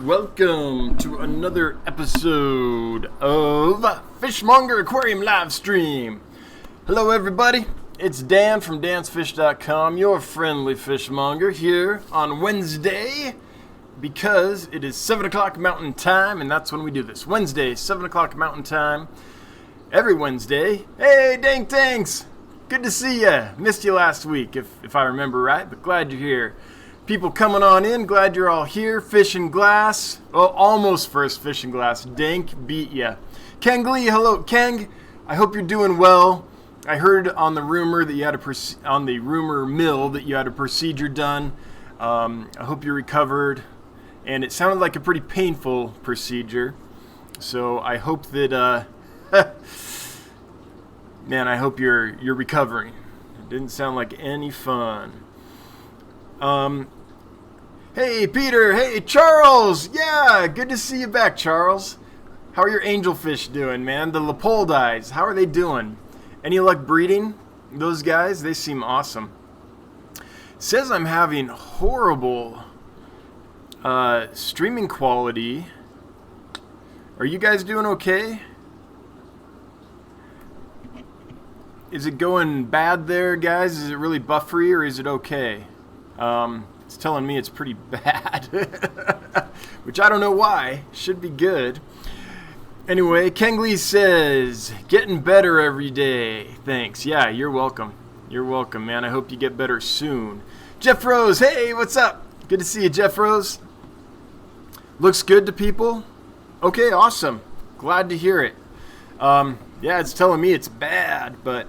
Welcome to another episode of Monger Aquarium Livestream. Hello everybody, it's Dan from dansfish.com, your friendly fishmonger here on Wednesday because it is 7 o'clock Mountain Time, and that's when we do this. Wednesday, 7 o'clock Mountain Time, every Wednesday. Hey, dang thanks! Good to see ya. Missed you last week, if I remember right, but glad you're here. People coming on in, glad you're all here. Fishing Glass, oh, almost first Fishing Glass. Dank beat ya. Keng Lee, hello, Keng. I hope you're doing well. I heard on the rumor that you had on the rumor mill that you had a procedure done. I hope you recovered, and it sounded like a pretty painful procedure. So I hope that, man, I hope you're recovering. It didn't sound like any fun. Hey, Peter. Hey, Charles. Yeah, good to see you back, Charles. How are your angelfish doing, man? The Leopoldis, how are they doing? Any luck breeding? Those guys, they seem awesome. Says I'm having horrible streaming quality. Are you guys doing okay? Is it going bad there, guys? Is it really buffery or is it okay? It's telling me it's pretty bad, which I don't know why. Should be good. Anyway, Kengley says, getting better every day. Thanks. Yeah, you're welcome. You're welcome, man. I hope you get better soon. Jeff Rose, hey, what's up? Good to see you, Jeff Rose. Looks good to people? Okay, awesome. Glad to hear it. Yeah, it's telling me it's bad, but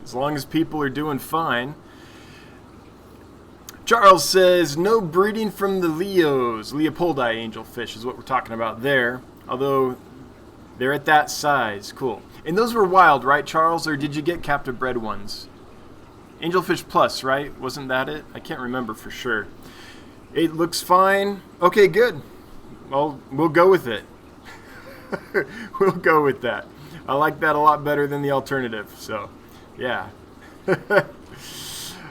as long as people are doing fine. Charles says, no breeding from the Leos. Leopoldi angelfish is what we're talking about there. Although, they're at that size. Cool. And those were wild, right, Charles? Or did you get captive bred ones? Angelfish Plus, right? Wasn't that it? I can't remember for sure. It looks fine. Okay, good. Well, we'll go with it. We'll go with that. I like that a lot better than the alternative. So, yeah.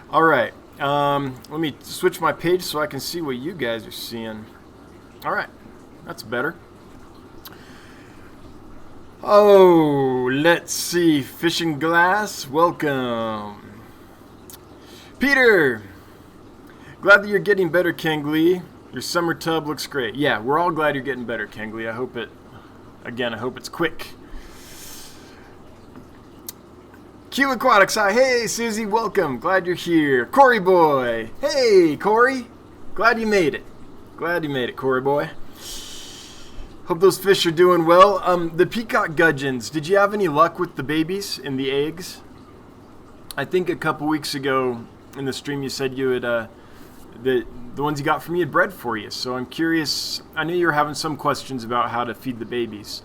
All right. Let me switch my page so I can see what you guys are seeing. All right, that's better. Oh, let's see. Fishing Glass, welcome. Peter, glad that you're getting better, Kengley. Your summer tub looks great. Yeah, we're all glad you're getting better, Kengley. I hope it's quick. Q Aquatics, hi. Hey, Susie, welcome. Glad you're here. Corey boy. Hey, Corey. Glad you made it. Glad you made it, Corey boy. Hope those fish are doing well. The peacock gudgeons, did you have any luck with the babies and the eggs? I think a couple weeks ago in the stream you said you had, the ones you got from me had bred for you. So I'm curious. I know you were having some questions about how to feed the babies.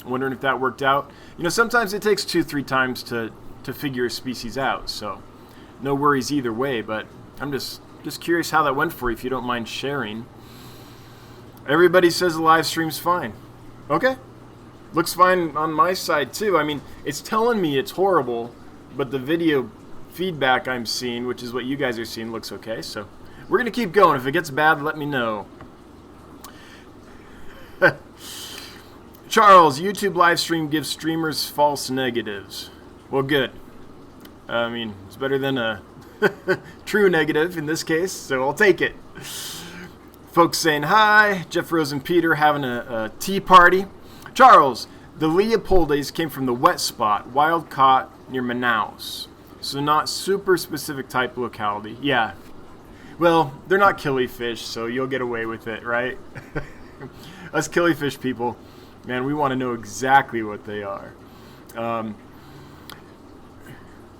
Wondering if that worked out. You know, sometimes it takes 2-3 times to figure a species out, so no worries either way, but I'm just curious how that went for you, if you don't mind sharing. Everybody says the live stream's fine. Okay. Looks fine on my side too. I mean, it's telling me it's horrible, but the video feedback I'm seeing, which is what you guys are seeing, looks okay, so we're going to keep going. If it gets bad, let me know. Charles, YouTube live stream gives streamers false negatives. Well, good. I mean, it's better than a true negative in this case, so I'll take it. Folks saying hi. Jeff Rose and Peter having a tea party. Charles, the Leopoldis came from the wet spot, wild caught near Manaus. So not super specific type locality. Yeah. Well, they're not killifish, so you'll get away with it, right? Us killifish people. Man, we want to know exactly what they are.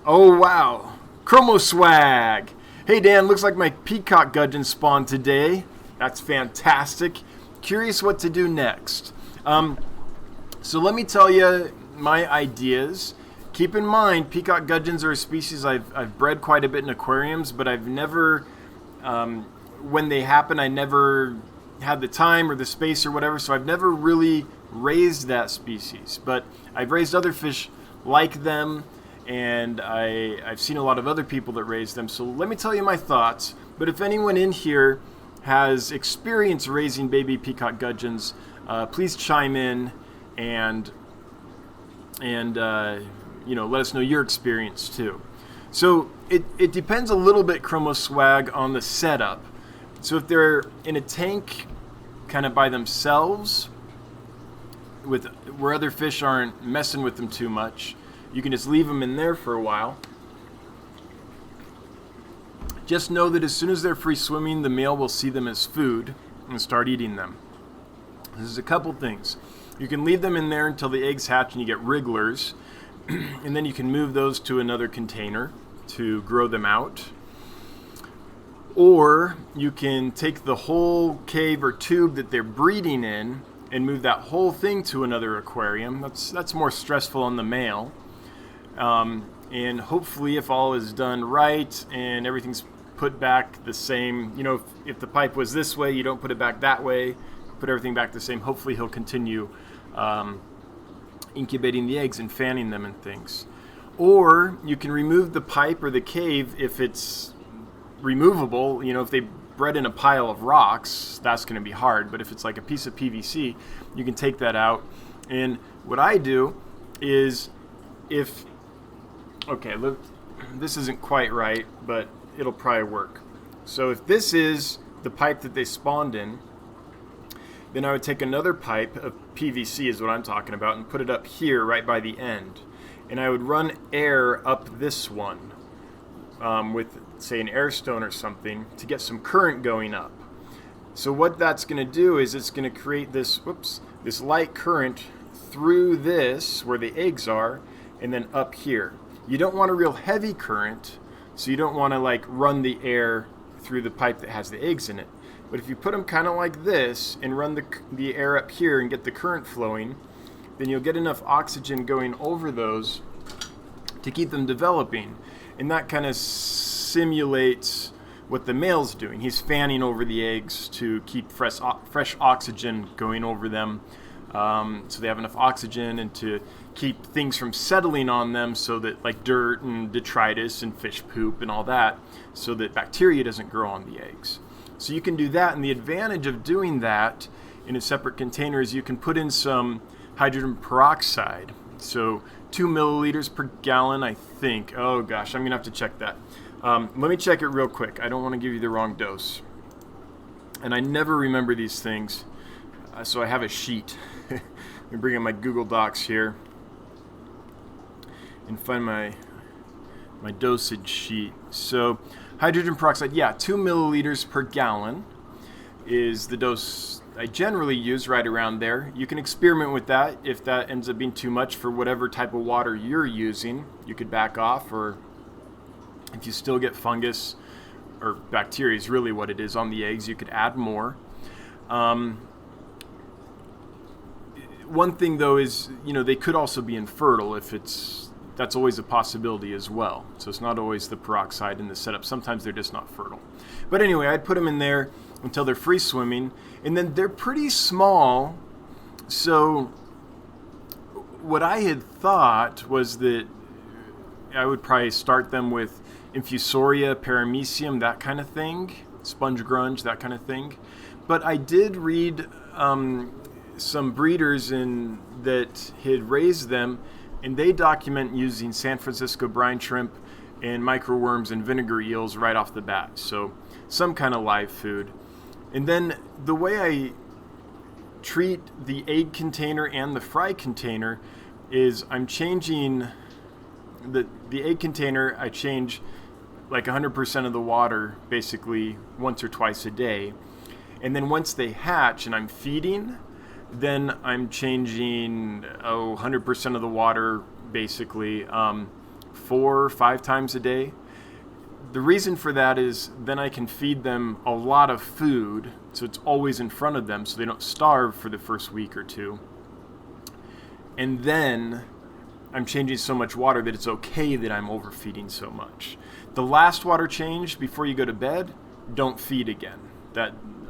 Oh, wow. Chromo Swag. Hey, Dan, looks like my peacock gudgeon spawned today. That's fantastic. Curious what to do next. So let me tell you my ideas. Keep in mind, peacock gudgeons are a species I've bred quite a bit in aquariums, but I've never, when they happen, I never had the time or the space or whatever, so I've never really raised that species, but I've raised other fish like them, and I've seen a lot of other people that raise them. So let me tell you my thoughts. But if anyone in here has experience raising baby peacock gudgeons, please chime in and let us know your experience too. So it depends a little bit, Chromo Swag, on the setup. So if they're in a tank kind of by themselves, where other fish aren't messing with them too much, you can just leave them in there for a while. Just know that as soon as they're free swimming, the male will see them as food and start eating them. There's a couple things. You can leave them in there until the eggs hatch and you get wrigglers, and then you can move those to another container to grow them out. Or you can take the whole cave or tube that they're breeding in and move that whole thing to another aquarium. That's more stressful on the male. And hopefully, if all is done right and everything's put back the same, if the pipe was this way, you don't put it back that way, put everything back the same, hopefully he'll continue incubating the eggs and fanning them and things. Or you can remove the pipe or the cave if it's removable. If they bred in a pile of rocks, that's going to be hard. But if it's like a piece of PVC, you can take that out. And what I do is this isn't quite right, but it'll probably work. So if this is the pipe that they spawned in, then I would take another pipe of PVC, is what I'm talking about, and put it up here right by the end. And I would run air up this one with, say, an air stone or something to get some current going up. So what that's going to do is it's going to create this light current through this, where the eggs are, and then up here. You don't want a real heavy current, so you don't want to run the air through the pipe that has the eggs in it. But if you put them kind of like this and run the air up here and get the current flowing, then you'll get enough oxygen going over those to keep them developing. And that kind of simulates what the male's doing. He's fanning over the eggs to keep fresh oxygen going over them, so they have enough oxygen, and to keep things from settling on them, so that like dirt and detritus and fish poop and all that, so that bacteria doesn't grow on the eggs. So you can do that, and the advantage of doing that in a separate container is you can put in some hydrogen peroxide. So 2 milliliters per gallon, I think. Oh gosh, I'm gonna have to check that. Let me check it real quick. I don't want to give you the wrong dose. And I never remember these things, so I have a sheet. Let me bring up my Google Docs here and find my dosage sheet. So hydrogen peroxide, 2 milliliters per gallon is the dose I generally use, right around there. You can experiment with that. If that ends up being too much for whatever type of water you're using, you could back off, or if you still get fungus or bacteria is really what it is on the eggs, you could add more. One thing though is, they could also be infertile that's always a possibility as well. So it's not always the peroxide in the setup. Sometimes they're just not fertile. But anyway, I'd put them in there until they're free swimming, and then they're pretty small. So what I had thought was that I would probably start them with Infusoria, Paramecium, that kind of thing, sponge grunge, that kind of thing. But I did read some breeders that had raised them, and they document using San Francisco brine shrimp and microworms and vinegar eels right off the bat. So some kind of live food. And then the way I treat the egg container and the fry container is I'm changing the egg container. I change like 100% of the water basically once or twice a day. And then once they hatch and I'm feeding, then I'm changing 100% of the water basically 4 or 5 times a day. The reason for that is then I can feed them a lot of food, so it's always in front of them, so they don't starve for the first week or two. And then I'm changing so much water that it's okay that I'm overfeeding so much. The last water change before you go to bed, don't feed again.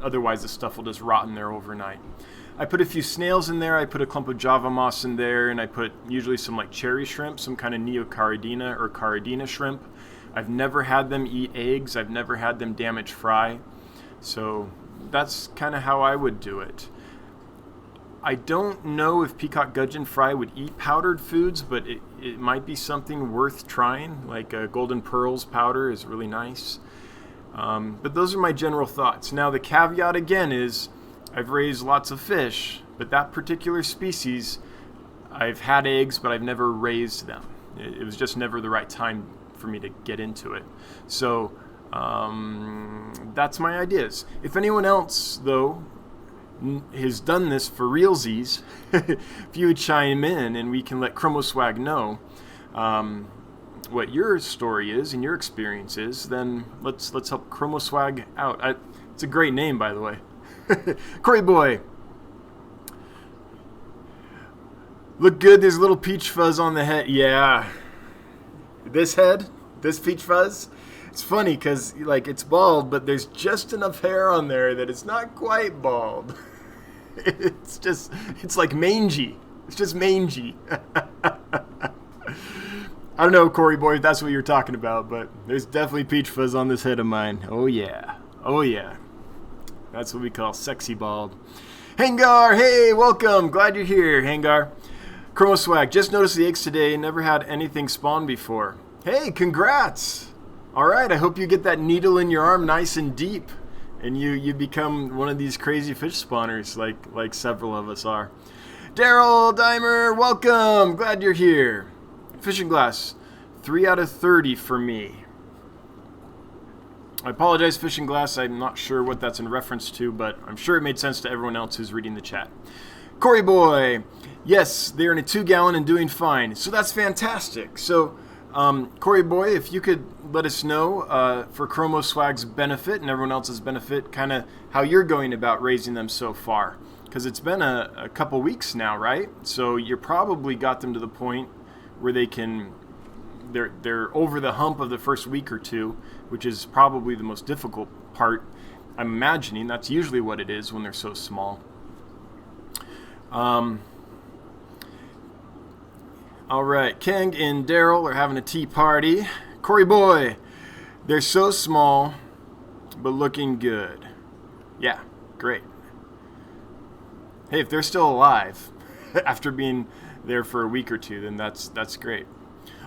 Otherwise the stuff will just rot in there overnight. I put a few snails in there, I put a clump of Java moss in there, and I put usually some like cherry shrimp, some kind of Neocaridina or Caridina shrimp. I've never had them eat eggs, I've never had them damage fry, so that's kind of how I would do it. I don't know if peacock gudgeon fry would eat powdered foods, but it might be something worth trying. Like golden pearls powder is really nice. But those are my general thoughts. Now the caveat again is I've raised lots of fish, but that particular species, I've had eggs, but I've never raised them. It was just never the right time for me to get into it. So that's my ideas. If anyone else, though, has done this for realsies, if you would chime in and we can let ChromoSwag know what your story is and your experience is, then let's help ChromoSwag out. It's a great name, by the way. Corey Boy. Look good, there's a little peach fuzz on the head. Yeah. This head, this peach fuzz, it's funny because like it's bald, but there's just enough hair on there that it's not quite bald. It's like mangy. It's just mangy. I don't know, Corey Boy, if that's what you're talking about, but there's definitely peach fuzz on this head of mine. Oh yeah. Oh yeah. That's what we call sexy bald. Hangar, hey, welcome. Glad you're here, Hangar. ChromoSwag, just noticed the eggs today. Never had anything spawn before. Hey, congrats. All right, I hope you get that needle in your arm nice and deep, and you become one of these crazy fish spawners like several of us are. Daryl Dimer, welcome. Glad you're here. Fishing glass, 3 out of 30 for me. I apologize, Fishing Glass. I'm not sure what that's in reference to, but I'm sure it made sense to everyone else who's reading the chat. Corey Boy, yes, they're in a 2-gallon and doing fine. So that's fantastic. So, Corey Boy, if you could let us know for ChromoSwag's benefit and everyone else's benefit, kind of how you're going about raising them so far. Because it's been a couple weeks now, right? So you probably got them to the point where they're over the hump of the first week or two, which is probably the most difficult part. I'm imagining that's usually what it is when they're so small. All right, Kang and Daryl are having a tea party. Corey Boy, they're so small, but looking good. Yeah, great. Hey, if they're still alive after being there for a week or two, then that's great.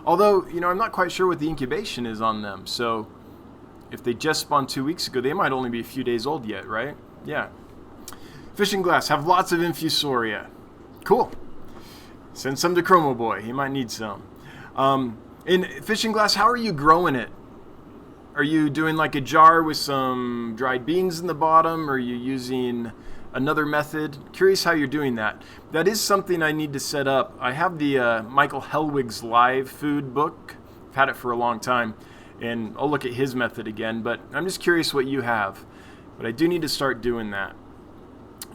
Although, I'm not quite sure what the incubation is on them. So if they just spawned 2 weeks ago, they might only be a few days old yet, right? Yeah. Fishing Glass, have lots of infusoria. Cool. Send some to Chromo Boy. He might need some. In Fishing Glass, how are you growing it? Are you doing like a jar with some dried beans in the bottom? Or are you using another method? Curious how you're doing that. That is something I need to set up. I have the Michael Helwig's live food book. I've had it for a long time, and I'll look at his method again, but I'm just curious what you have. But I do need to start doing that.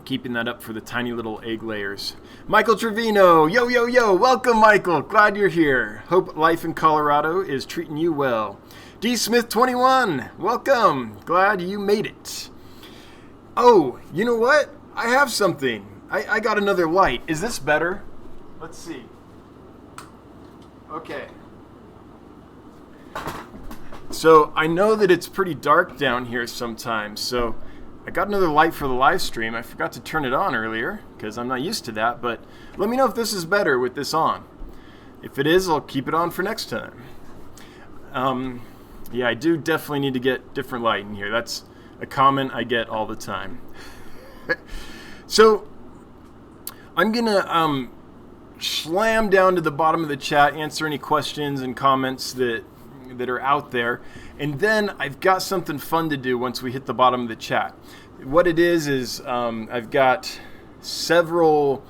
Keeping that up for the tiny little egg layers. Michael Trevino, yo, yo, yo. Welcome, Michael. Glad you're here. Hope life in Colorado is treating you well. D. Smith 21, welcome. Glad you made it. Oh, you know what? I have something. I got another light. Is this better? Let's see. Okay. So I know that it's pretty dark down here sometimes, so I got another light for the live stream. I forgot to turn it on earlier because I'm not used to that, but let me know if this is better with this on. If it is, I'll keep it on for next time. Yeah, I do definitely need to get different light in here. That's a comment I get all the time. So I'm gonna slam down to the bottom of the chat, answer any questions and comments that are out there, and then I've got something fun to do once we hit the bottom of the chat. What it is I've got several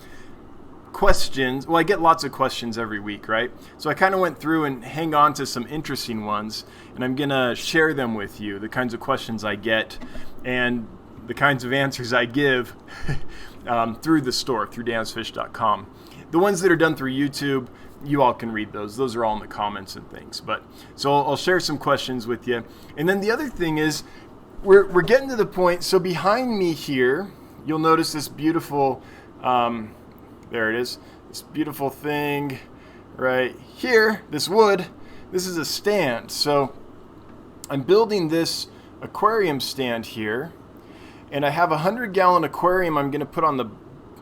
questions. Well, I get lots of questions every week, right? So I kind of went through and hang on to some interesting ones, and I'm going to share them with you, the kinds of questions I get and the kinds of answers I give through the store, through dansfish.com. The ones that are done through YouTube, you all can read those. Those are all in the comments and things. But so I'll share some questions with you. And then the other thing is we're getting to the point. So behind me here, you'll notice this beautiful, there it is, this beautiful thing right here, this wood. This is a stand. So I'm building this aquarium stand here. And I have a 100-gallon aquarium I'm going to put on the,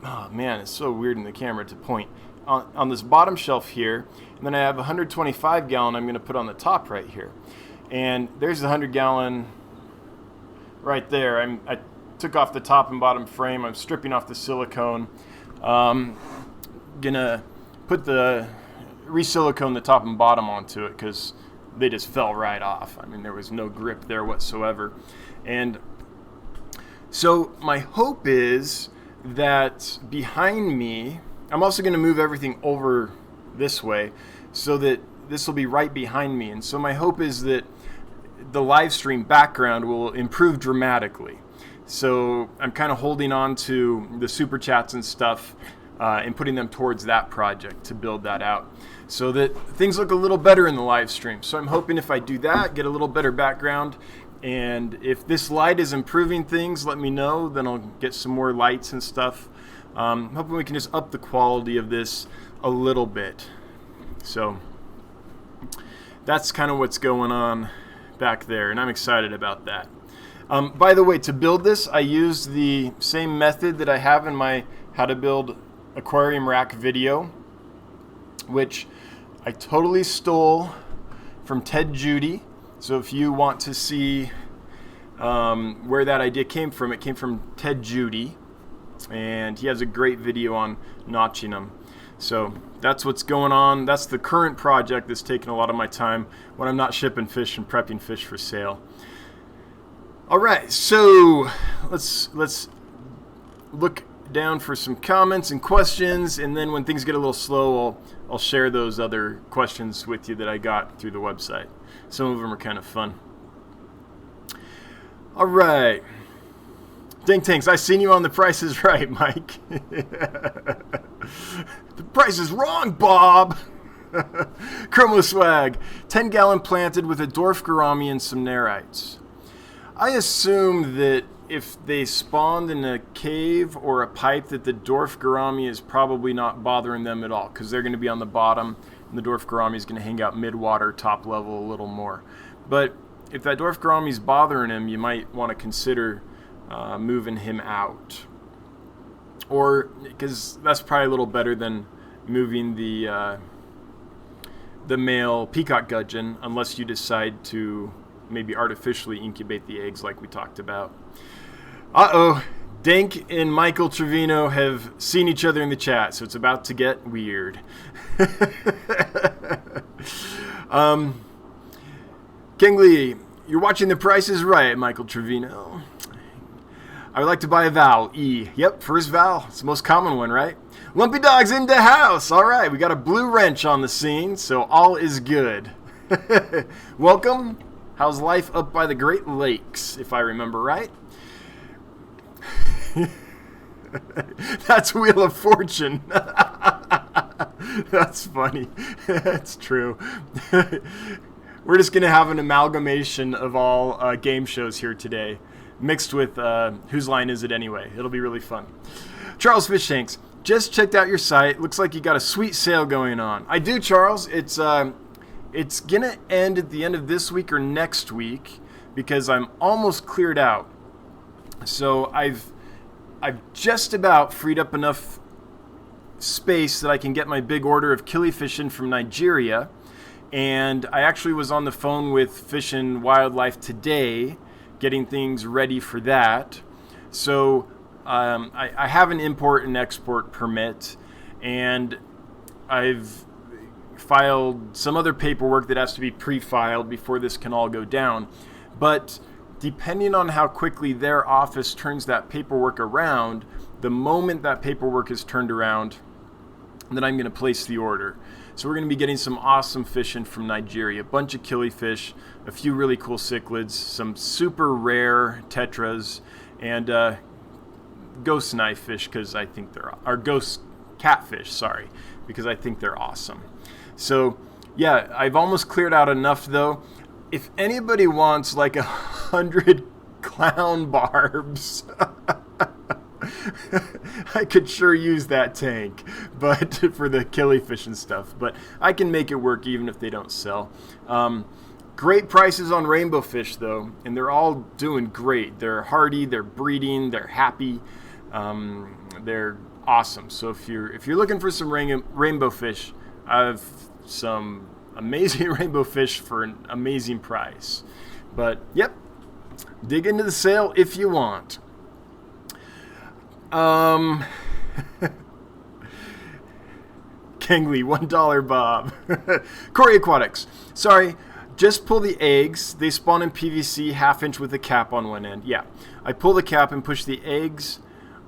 oh man, it's so weird in the camera to point, on this bottom shelf here. And then I have a 125-gallon I'm going to put on the top right here. And there's the 100-gallon right there. I took off the top and bottom frame. I'm stripping off the silicone. Gonna put the re-silicone the top and bottom onto it because they just fell right off. I mean, there was no grip there whatsoever. And so my hope is that behind me, I'm also going to move everything over this way so that this will be right behind me. And so my hope is that the live stream background will improve dramatically. So I'm kind of holding on to the super chats and stuff and putting them towards that project to build that out so that things look a little better in the live stream. So I'm hoping if I do that, get a little better background, and if this light is improving things, let me know. Then I'll get some more lights and stuff. Hoping we can just up the quality of this a little bit. So that's kind of what's going on back there, and I'm excited about that. By the way, to build this, I used the same method that I have in my how to build aquarium rack video, which I totally stole from Ted Judy. So if you want to see where that idea came from, it came from Ted Judy, and he has a great video on notching them. So that's what's going on. That's the current project that's taking a lot of my time when I'm not shipping fish and prepping fish for sale. All right, so let's look down for some comments and questions, and then when things get a little slow, I'll share those other questions with you that I got through the website. Some of them are kind of fun. All right. Ding Tanks, I seen you on The Price is Right, Mike. The price is wrong, Bob. Chromo Swag, 10-gallon planted with a dwarf gourami and some nerites. I assume that if they spawned in a cave or a pipe that the dwarf gourami is probably not bothering them at all because they're going to be on the bottom and the dwarf gourami is going to hang out mid-water, top level a little more. But if that dwarf gourami is bothering him, you might want to consider moving him out. Or, because that's probably a little better than moving the male peacock gudgeon unless you decide to maybe artificially incubate the eggs like we talked about. Uh-oh, Dink and Michael Trevino have seen each other in the chat, so it's about to get weird. King Lee, you're watching The Price is Right, Michael Trevino. I would like to buy a vowel, E. Yep, first vowel. It's the most common one, right? Lumpy Dog's in the house. All right, we got a blue wrench on the scene, so all is good. Welcome. How's life up by the Great Lakes, if I remember right? That's Wheel of Fortune. That's funny. That's true. We're just going to have an amalgamation of all game shows here today, mixed with Whose Line Is It Anyway? It'll be really fun. Charles Fish Tanks, just checked out your site. Looks like you got a sweet sale going on. I do, Charles. It's going to end at the end of this week or next week because I'm almost cleared out. So I've just about freed up enough space that I can get my big order of killifish in from Nigeria. And I actually was on the phone with Fish and Wildlife today, getting things ready for that. So I have an import and export permit, and I've filed some other paperwork that has to be pre-filed before this can all go down. But depending on how quickly their office turns that paperwork around, the moment that paperwork is turned around, then I'm going to place the order. So we're going to be getting some awesome fish in from Nigeria, a bunch of killifish, a few really cool cichlids, some super rare tetras, and ghost knife fish because I think they're, or ghost catfish, sorry, because I think they're awesome. So yeah, I've almost cleared out enough though. If anybody wants like 100 clown barbs, I could sure use that tank, but for the killifish and stuff. But I can make it work even if they don't sell. Great prices on rainbow fish, though, and they're all doing great. They're hardy, they're breeding, they're happy, they're awesome. So if you're looking for some rainbow fish, I have some amazing rainbow fish for an amazing price. But yep, dig into the sale if you want. Kangley, $1 Bob. Cory Aquatics. Sorry, just pull the eggs. They spawn in PVC 1/2 inch with a cap on one end. Yeah, I pull the cap and push the eggs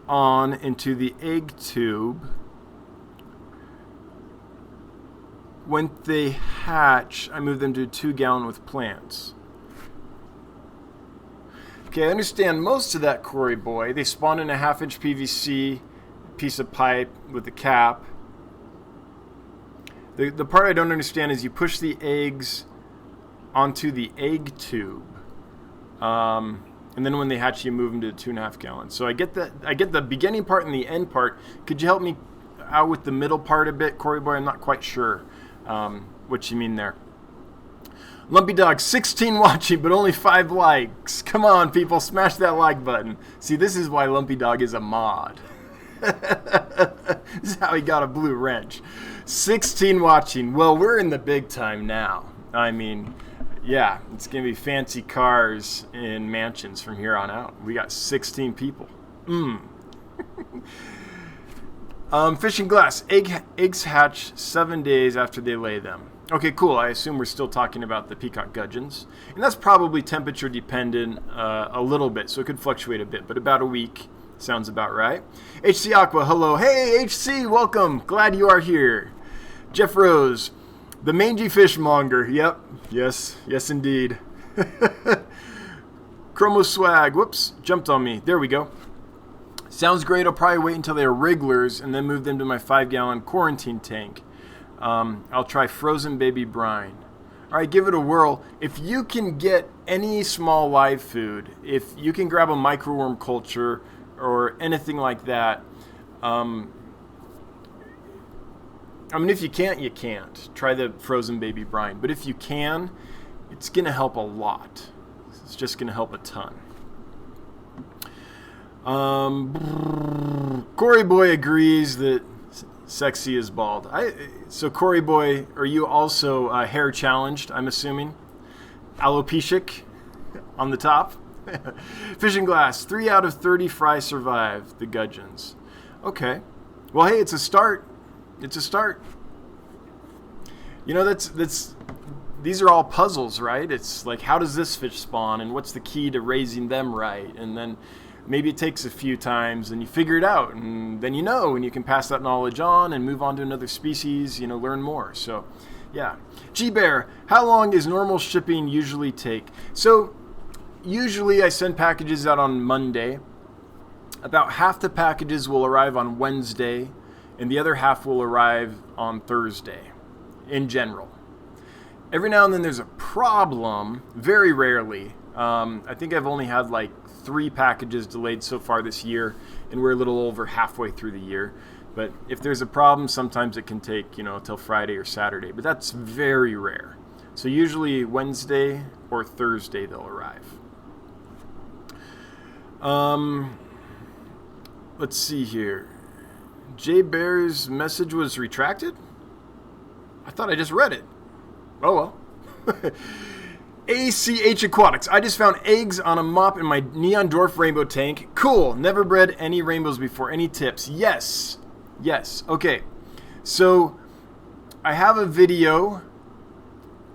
on into the egg tube. When they hatch, I move them to a 2-gallon with plants. Okay, I understand most of that, Cory boy. They spawn in a 1/2 inch PVC piece of pipe with the cap. The part I don't understand is you push the eggs onto the egg tube, and then when they hatch, you move them to 2.5 gallons. So I get the beginning part and the end part. Could you help me out with the middle part a bit, Cory boy? I'm not quite sure what you mean there. Lumpy Dog, 16 watching, but only 5 likes. Come on, people, smash that like button. See, this is why Lumpy Dog is a mod. This is how he got a blue wrench. 16 watching. Well, we're in the big time now. I mean, yeah, it's going to be fancy cars and mansions from here on out. We got 16 people. Fishing glass. Eggs hatch 7 days after they lay them. Okay, cool. I assume we're still talking about the peacock gudgeons. And that's probably temperature dependent a little bit, so it could fluctuate a bit, but about a week sounds about right. HC Aqua, hello. Hey, HC, welcome. Glad you are here. Jeff Rose, the mangy fish monger. Yep. Yes, indeed. Chromo Swag. Whoops, jumped on me. There we go. Sounds great. I'll probably wait until they're wrigglers and then move them to my 5-gallon quarantine tank. I'll try frozen baby brine. All right, give it a whirl. If you can get any small live food, if you can grab a microworm culture or anything like that, I mean, if you can't, you can't. Try the frozen baby brine. But if you can, it's going to help a lot. It's just going to help a ton. Cory Boy agrees that sexy is bald. So Cory Boy, are you also hair challenged, I'm assuming? Alopecic on the top? Fishing glass. 3 out of 30 fry survive the gudgeons. Okay. Well, hey, it's a start. It's a start. You know, these are all puzzles, right? It's like, how does this fish spawn, and what's the key to raising them right? And then maybe it takes a few times and you figure it out, and then you know, and you can pass that knowledge on and move on to another species, you know, learn more. So, yeah. G-Bear, how long does normal shipping usually take? So, usually I send packages out on Monday. About half the packages will arrive on Wednesday, and the other half will arrive on Thursday, in general. Every now and then there's a problem, very rarely. I think I've only had like 3 packages delayed so far this year, and we're a little over halfway through the year. But if there's a problem, sometimes it can take, you know, till Friday or Saturday, but that's very rare. So usually Wednesday or Thursday they'll arrive. Let's see here. Jay Bear's message was retracted? I thought I just read it. Oh well. ACH Aquatics. I just found eggs on a mop in my Neon Dwarf rainbow tank. Cool. Never bred any rainbows before. Any tips? Yes. Okay. So I have a video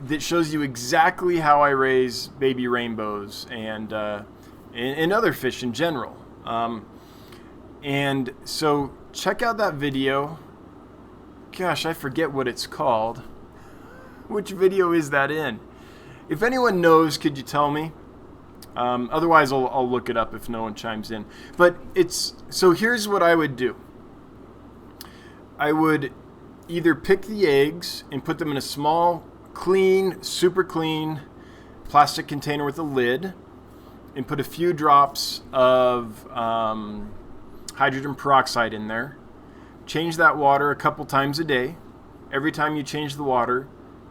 that shows you exactly how I raise baby rainbows and other fish in general. And so check out that video. Gosh, I forget what it's called. Which video is that in? If anyone knows, could you tell me? Otherwise, I'll look it up if no one chimes in. But so here's what I would do. I would either pick the eggs and put them in a small, clean, super clean plastic container with a lid, and put a few drops of hydrogen peroxide in there. Change that water a couple times a day. Every time you change the water,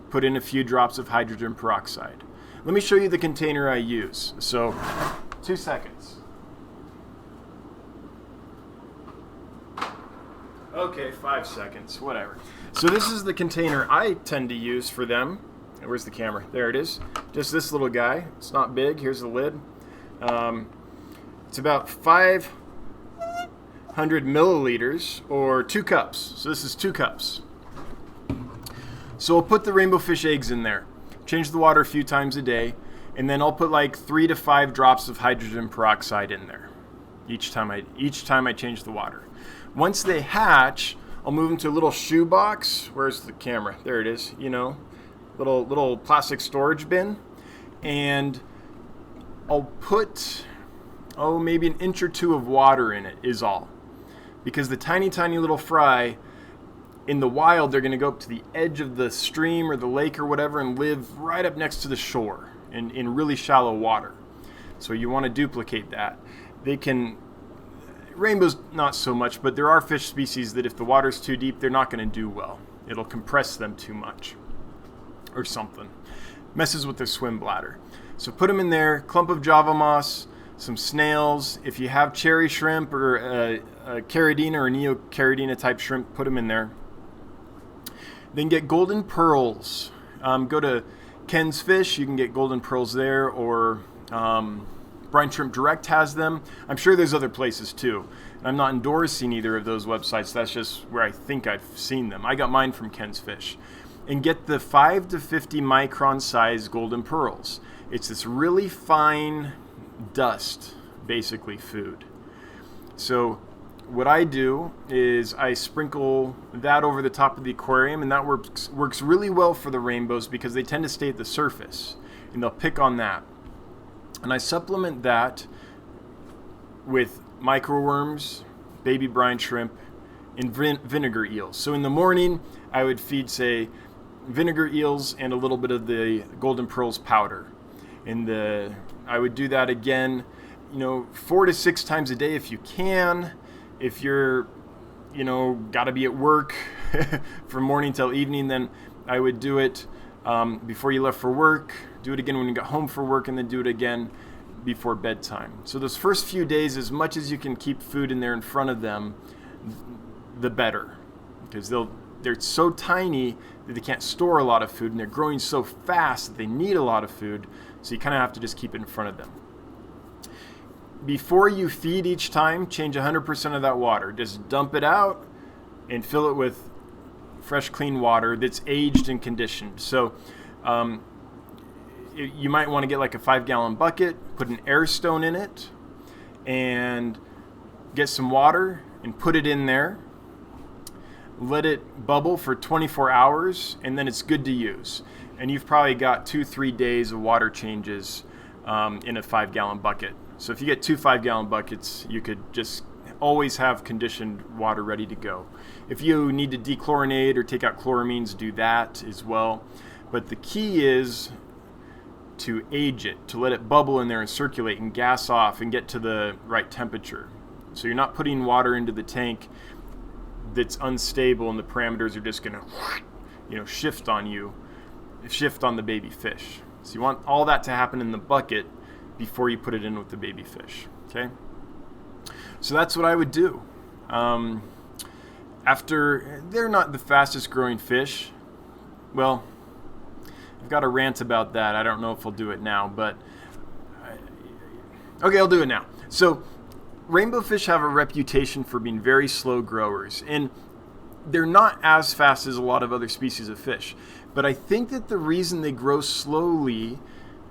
put in a few drops of hydrogen peroxide. Let me show you the container I use. So 2 seconds. Okay, 5 seconds, whatever. So this is the container I tend to use for them. Where's the camera? There it is. Just this little guy. It's not big. Here's the lid. It's about 500 milliliters, or 2 cups. So this is 2 cups. So I'll put the rainbow fish eggs in there. Change the water a few times a day, and then I'll put like 3 to 5 drops of hydrogen peroxide in there each time I change the water. Once they hatch, I'll move them to a little shoe box. Where's the camera? There it is. You know, little plastic storage bin, and I'll put maybe an inch or 2 of water in it is all, because the tiny little fry in the wild, they're going to go up to the edge of the stream or the lake or whatever and live right up next to the shore in really shallow water. So you want to duplicate that. They can, rainbows not so much, but there are fish species that if the water's too deep, they're not going to do well. It'll compress them too much or something. Messes with their swim bladder. So put them in there, clump of Java moss, some snails. If you have cherry shrimp or a caridina or neocaridina type shrimp, put them in there. Then get golden pearls. Go to Ken's Fish. You can get golden pearls there, or Brine Shrimp Direct has them. I'm sure there's other places too. And I'm not endorsing either of those websites. That's just where I think I've seen them. I got mine from Ken's Fish. And get the 5 to 50 micron size golden pearls. It's this really fine dust, basically food. So what I do is I sprinkle that over the top of the aquarium, and that works really well for the rainbows because they tend to stay at the surface and they'll pick on that. And I supplement that with microworms, baby brine shrimp, and vinegar eels. So in the morning I would feed, say, vinegar eels and a little bit of the golden pearls powder. I would do that again, 4 to 6 times a day if you can. If you're, got to be at work from morning till evening, then I would do it before you left for work, do it again when you got home for work, and then do it again before bedtime. So those first few days, as much as you can keep food in there in front of them, the better. Because they're so tiny that they can't store a lot of food, and they're growing so fast that they need a lot of food, so you kind of have to just keep it in front of them. Before you feed each time, change 100% of that water. Just dump it out and fill it with fresh, clean water that's aged and conditioned. So you might want to get like a 5-gallon bucket, put an air stone in it, and get some water and put it in there. Let it bubble for 24 hours, and then it's good to use. And you've probably got 2-3 days of water changes in a 5-gallon bucket. So if you get 2 5-gallon buckets, you could just always have conditioned water ready to go. If you need to dechlorinate or take out chloramines, do that as well. But the key is to age it, to let it bubble in there and circulate and gas off and get to the right temperature. So you're not putting water into the tank that's unstable and the parameters are just going to shift on the baby fish. So you want all that to happen in the bucket before you put it in with the baby fish. Okay? So that's what I would do. After, they're not the fastest growing fish. Well, I've got a rant about that. I don't know if I'll do it now, but okay, I'll do it now. So rainbow fish have a reputation for being very slow growers, and they're not as fast as a lot of other species of fish. But I think that the reason they grow slowly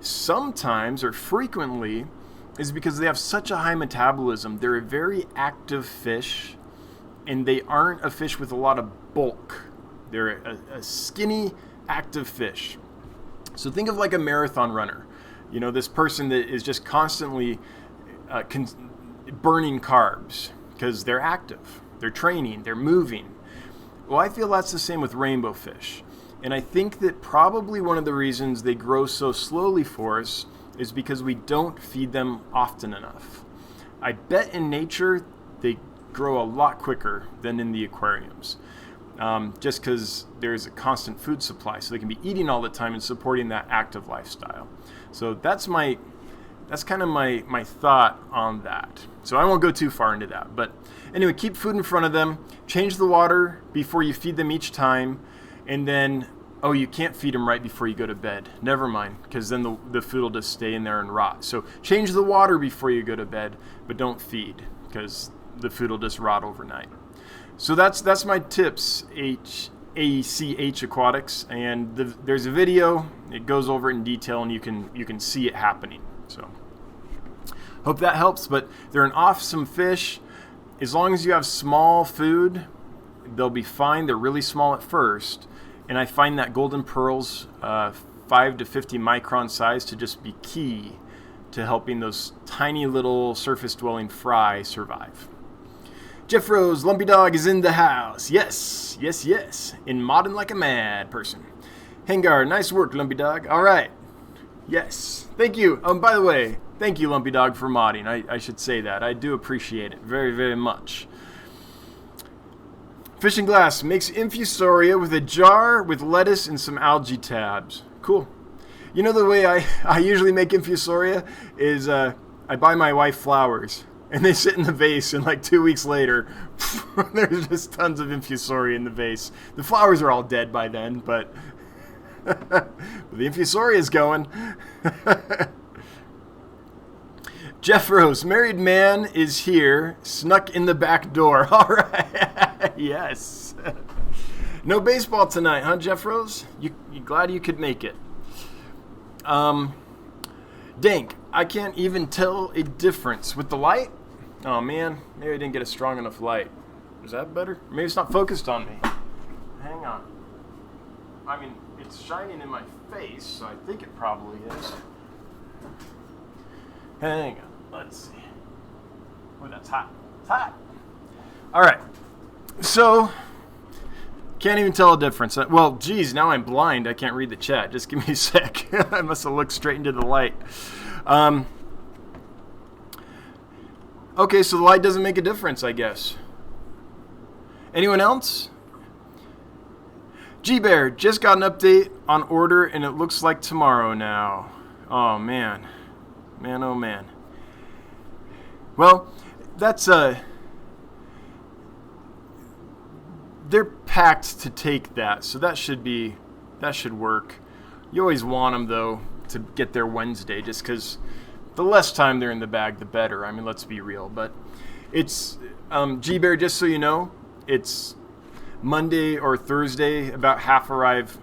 sometimes or frequently is because they have such a high metabolism. They're a very active fish, and they aren't a fish with a lot of bulk. They're a skinny, active fish. So think of like a marathon runner. This person that is just constantly burning carbs because they're active, they're training, they're moving. Well, I feel that's the same with rainbow fish. And I think that probably one of the reasons they grow so slowly for us is because we don't feed them often enough. I bet in nature they grow a lot quicker than in the aquariums. just because there's a constant food supply, so they can be eating all the time and supporting that active lifestyle. So that's kind of my thought on that. So I won't go too far into that. But anyway, keep food in front of them. Change the water before you feed them each time. And then, oh, you can't feed them right before you go to bed. Never mind, because then the food will just stay in there and rot. So change the water before you go to bed, but don't feed, because the food will just rot overnight. So that's my tips, ACH Aquatics. And there's a video. It goes over it in detail, and you can see it happening. So hope that helps, but they're an awesome fish. As long as you have small food, they'll be fine. They're really small at first, and I find that golden pearls 5 to 50 micron size to just be key to helping those tiny little surface-dwelling fry survive. Jeff Rose, Lumpy Dog is in the house. Yes, yes, yes. In modding like a mad person. Hangar, nice work, Lumpy Dog. All right. Yes. Thank you. By the way, thank you, Lumpy Dog, for modding. I should say that. I do appreciate it very, very much. Fishing Glass makes infusoria with a jar with lettuce and some algae tabs. Cool. You know the way I usually make infusoria is I buy my wife flowers, and they sit in the vase, and like 2 weeks later, there's just tons of infusoria in the vase. The flowers are all dead by then, but the infusoria is going. Jeff Rose, married man is here, snuck in the back door. All right. Yes. No baseball tonight, huh, Jeff Rose? You glad you could make it? Dank, I can't even tell a difference with the light. Oh man, maybe I didn't get a strong enough light. Is that better? Maybe it's not focused on me. Hang on. I mean, it's shining in my face, so I think it probably is. Hang on. Let's see. Oh, that's hot. It's hot. All right. So, can't even tell a difference. Well, geez, now I'm blind. I can't read the chat. Just give me a sec. I must have looked straight into the light. Okay, so the light doesn't make a difference, I guess. Anyone else? G-Bear, just got an update on order, and it looks like tomorrow now. Oh, man. Man, oh, man. Well, that's they're packed to take that, so that should work. You always want them, though, to get there Wednesday, just because the less time they're in the bag, the better. I mean, let's be real. But it's, G-Bear, just so you know, it's Monday or Thursday, about half arrive.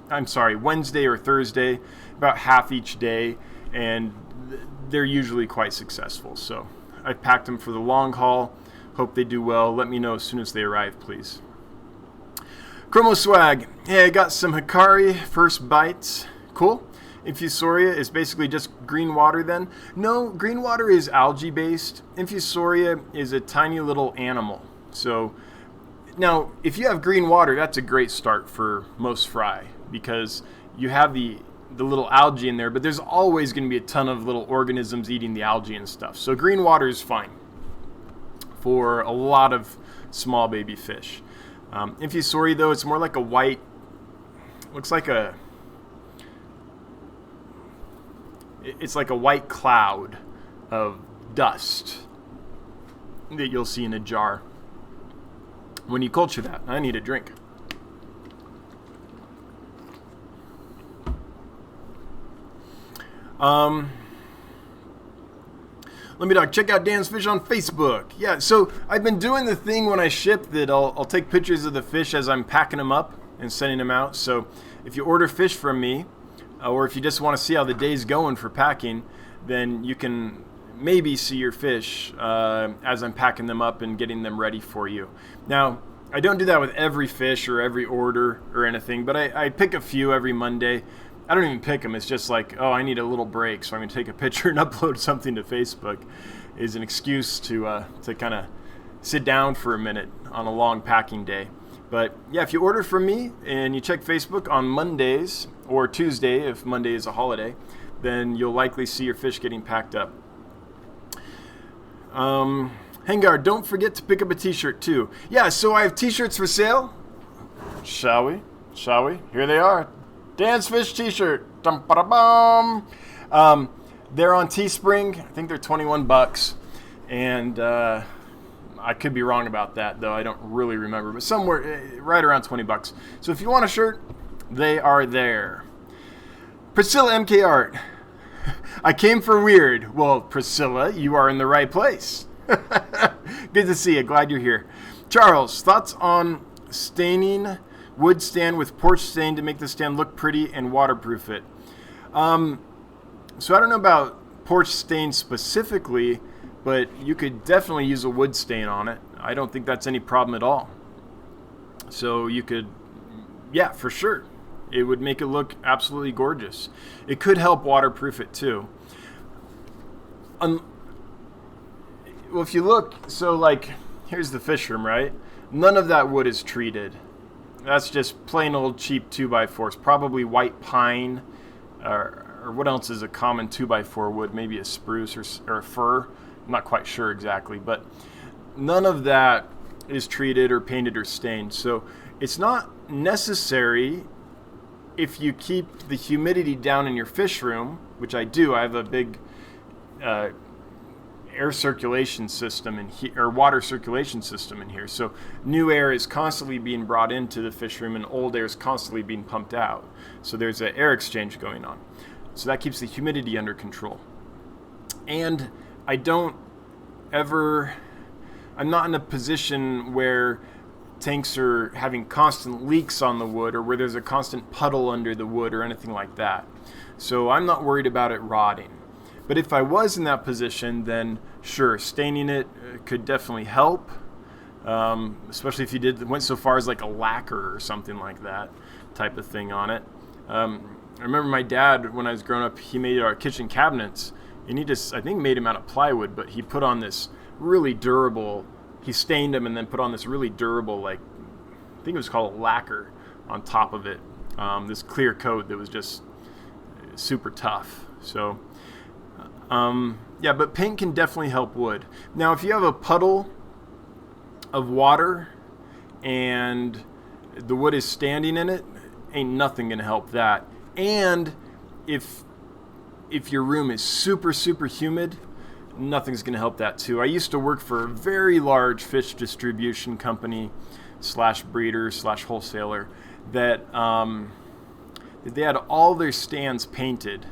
I'm sorry, Wednesday or Thursday, about half each day, and they're usually quite successful. So I packed them for the long haul. Hope they do well. Let me know as soon as they arrive, please. Chromo Swag. Hey, I got some Hikari first bites. Cool. Infusoria is basically just green water then. No, green water is algae based. Infusoria is a tiny little animal. So now, if you have green water, that's a great start for most fry, because you have the little algae in there, but there's always going to be a ton of little organisms eating the algae and stuff. So green water is fine for a lot of small baby fish. Infusoria, though, it's more like a white, looks like it's like a white cloud of dust that you'll see in a jar when you culture that. I need a drink. Let me check out Dan's Fish on Facebook. Yeah, so I've been doing the thing when I ship that I'll take pictures of the fish as I'm packing them up and sending them out. So if you order fish from me, or if you just want to see how the day's going for packing, then you can maybe see your fish as I'm packing them up and getting them ready for you. Now, I don't do that with every fish or every order or anything, but I pick a few every Monday. I don't even pick them. It's just like, oh, I need a little break, so I'm going to take a picture and upload something to Facebook. Is an excuse to kind of sit down for a minute on a long packing day. But yeah, if you order from me and you check Facebook on Mondays or Tuesday, if Monday is a holiday, then you'll likely see your fish getting packed up. Hangar, don't forget to pick up a t-shirt too. Yeah, so I have t-shirts for sale. Shall we? Shall we? Here they are. Dance Fish t-shirt. Dum-ba-da-bum. They're on Teespring. I think they're 21 bucks. And I could be wrong about that, though. I don't really remember. But somewhere right around 20 bucks. So if you want a shirt, they are there. Priscilla MK Art. I came for weird. Well, Priscilla, you are in the right place. Good to see you. Glad you're here. Charles, thoughts on staining wood stand with porch stain to make the stand look pretty and waterproof it? So I don't know about porch stain specifically, but you could definitely use a wood stain on it. I don't think that's any problem at all. So you could, yeah, for sure. It would make it look absolutely gorgeous. It could help waterproof it too. Well, if you look, so like, here's the fish room, right? None of that wood is treated. That's just plain old cheap 2x4s. Probably white pine, or what else is a common 2x4 wood? Maybe a spruce or a fir. I'm not quite sure exactly, but none of that is treated or painted or stained. So it's not necessary if you keep the humidity down in your fish room, which I do. I have a big air circulation system in here, or water circulation system in here. So new air is constantly being brought into the fish room and old air is constantly being pumped out. So there's an air exchange going on. So that keeps the humidity under control. And I'm not in a position where tanks are having constant leaks on the wood or where there's a constant puddle under the wood or anything like that. So I'm not worried about it rotting. But if I was in that position, then sure, staining it could definitely help, especially if you went so far as like a lacquer or something like that type of thing on it. I remember my dad, when I was growing up, he made our kitchen cabinets, and he just, I think, made them out of plywood, but he put on this really durable, he stained them and then put on this really durable, like, I think it was called a lacquer on top of it, this clear coat that was just super tough. So yeah, but paint can definitely help wood. Now, if you have a puddle of water and the wood is standing in it, ain't nothing gonna help that. And if your room is super, super humid, nothing's gonna help that too. I used to work for a very large fish distribution company / breeder / wholesaler that they had all their stands painted,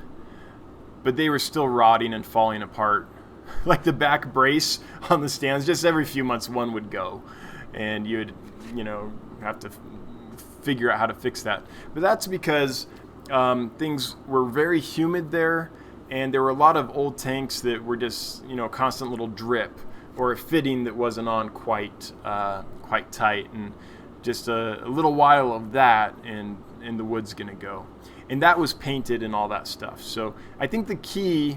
but they were still rotting and falling apart. Like the back brace on the stands, just every few months one would go, and you'd, have to figure out how to fix that. But that's because things were very humid there, and there were a lot of old tanks that were just, constant little drip, or a fitting that wasn't on quite tight, and just a little while of that, and the wood's gonna go. And that was painted and all that stuff. So I think the key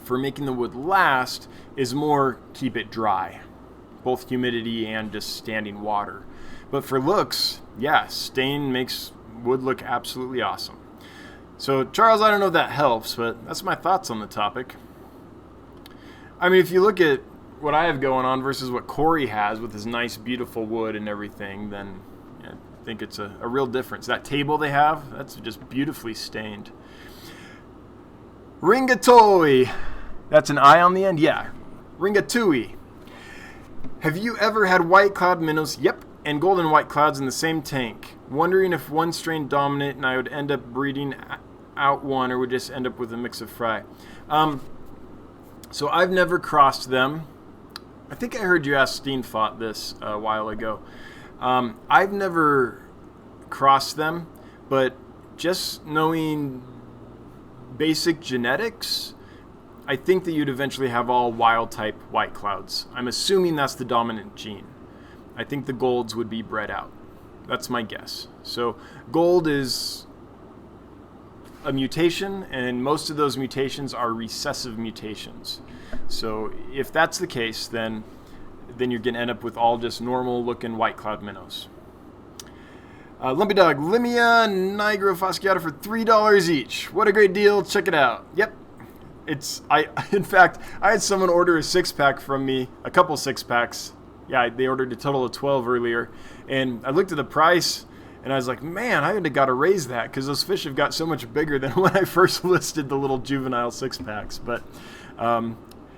for making the wood last is more keep it dry, both humidity and just standing water. But for looks, yeah, stain makes wood look absolutely awesome. So Charles, I don't know if that helps, but that's my thoughts on the topic. I mean, if you look at what I have going on versus what Corey has with his nice, beautiful wood and everything, then I think it's a real difference. That table they have, that's just beautifully stained. Ringatoi. That's an I on the end? Yeah. Ringatui. Have you ever had white cloud minnows? Yep. And golden white clouds in the same tank. Wondering if one strain dominant and I would end up breeding out one or would just end up with a mix of fry. So I've never crossed them. I think I heard you ask Steenfot this a while ago. I've never crossed them, but just knowing basic genetics, I think that you'd eventually have all wild type white clouds. I'm assuming that's the dominant gene. I think the golds would be bred out. That's my guess. So gold is a mutation, and most of those mutations are recessive mutations. So if that's the case, then you're going to end up with all just normal looking white cloud minnows. Lumpy Dog, Limia Nigro Fasciata for $3 each. What a great deal. Check it out. Yep. In fact, I had someone order a 6-pack from me, a couple 6-packs, Yeah, they ordered a total of 12 earlier. And I looked at the price, and I was like, man, I would have got to raise that because those fish have got so much bigger than when I first listed the little juvenile 6-packs. But,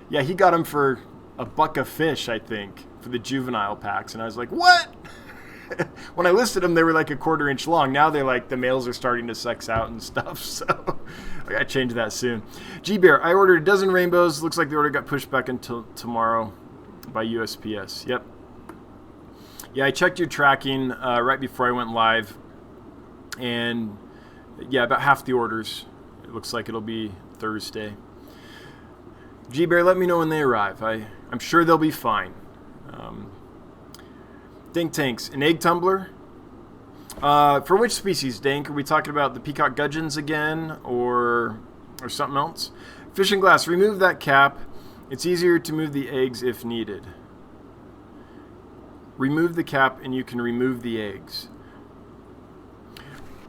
yeah, he got them for $1 a fish, I think, for the juvenile packs. And I was like, what? When I listed them, they were like a 1/4 inch long. Now they're like, the males are starting to sex out and stuff. So I got to change that soon. G-Bear, I ordered a dozen rainbows. Looks like the order got pushed back until tomorrow by USPS. Yep. Yeah, I checked your tracking right before I went live. And yeah, about half the orders. It looks like it'll be Thursday. G-Bear, let me know when they arrive. I'm sure they'll be fine. Dink Tanks, an egg tumbler. For which species, Dink? Are we talking about the peacock gudgeons again or something else? Fishing glass, remove that cap. It's easier to move the eggs if needed. Remove the cap and you can remove the eggs.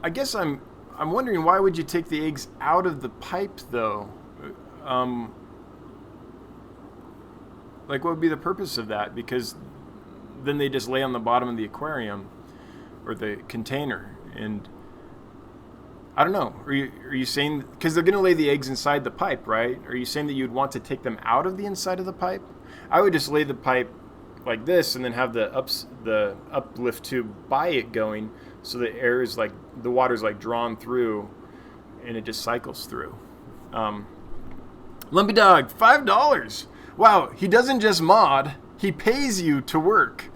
I guess I'm wondering, why would you take the eggs out of the pipe though? Like, what would be the purpose of that? Because then they just lay on the bottom of the aquarium or the container, and I don't know. Are you saying, because they're going to lay the eggs inside the pipe, right? Are you saying that you'd want to take them out of the inside of the pipe? I would just lay the pipe like this and then have the uplift tube by it going, so the air is like, the water's like drawn through and it just cycles through. Lumpy Dog, $5. Wow, he doesn't just mod, he pays you to work.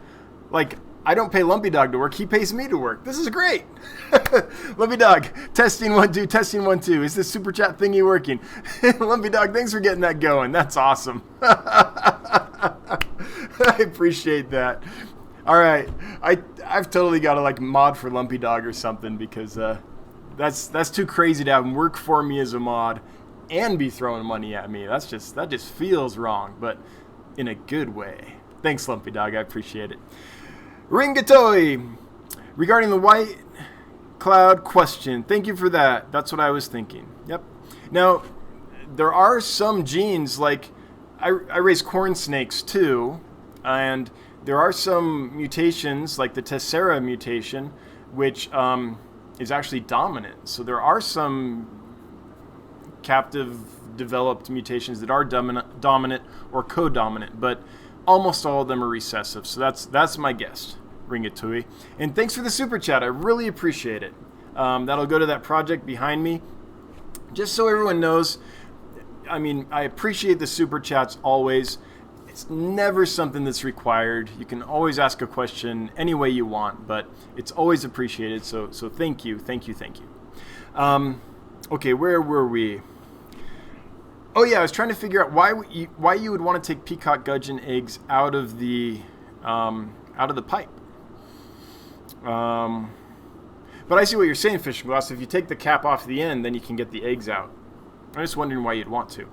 Like, I don't pay Lumpy Dog to work, he pays me to work. This is great. Lumpy Dog, testing 1 2, testing 1 2. Is this super chat thingy working? Lumpy Dog, thanks for getting that going. That's awesome. I appreciate that. All right, I've totally got to like mod for Lumpy Dog or something, because that's too crazy to have him work for me as a mod and be throwing money at me. That just feels wrong, but in a good way. Thanks, Lumpy Dog. I appreciate it. Ringatoi, regarding the white cloud question. Thank you for that. That's what I was thinking. Yep. Now, there are some genes, like I raise corn snakes too, and there are some mutations, like the Tessera mutation, which is actually dominant. So there are some captive developed mutations that are dominant or co-dominant, but almost all of them are recessive. So that's my guess, Ringatui. And thanks for the super chat. I really appreciate it. That'll go to that project behind me. Just so everyone knows, I mean, I appreciate the super chats always. It's never something that's required. You can always ask a question any way you want, but it's always appreciated. So thank you. Okay, where were we? Oh yeah, I was trying to figure out why you would want to take peacock gudgeon eggs out of the pipe. But I see what you're saying, Fishing Glass. If you take the cap off the end, then you can get the eggs out. I'm just wondering why you'd want to.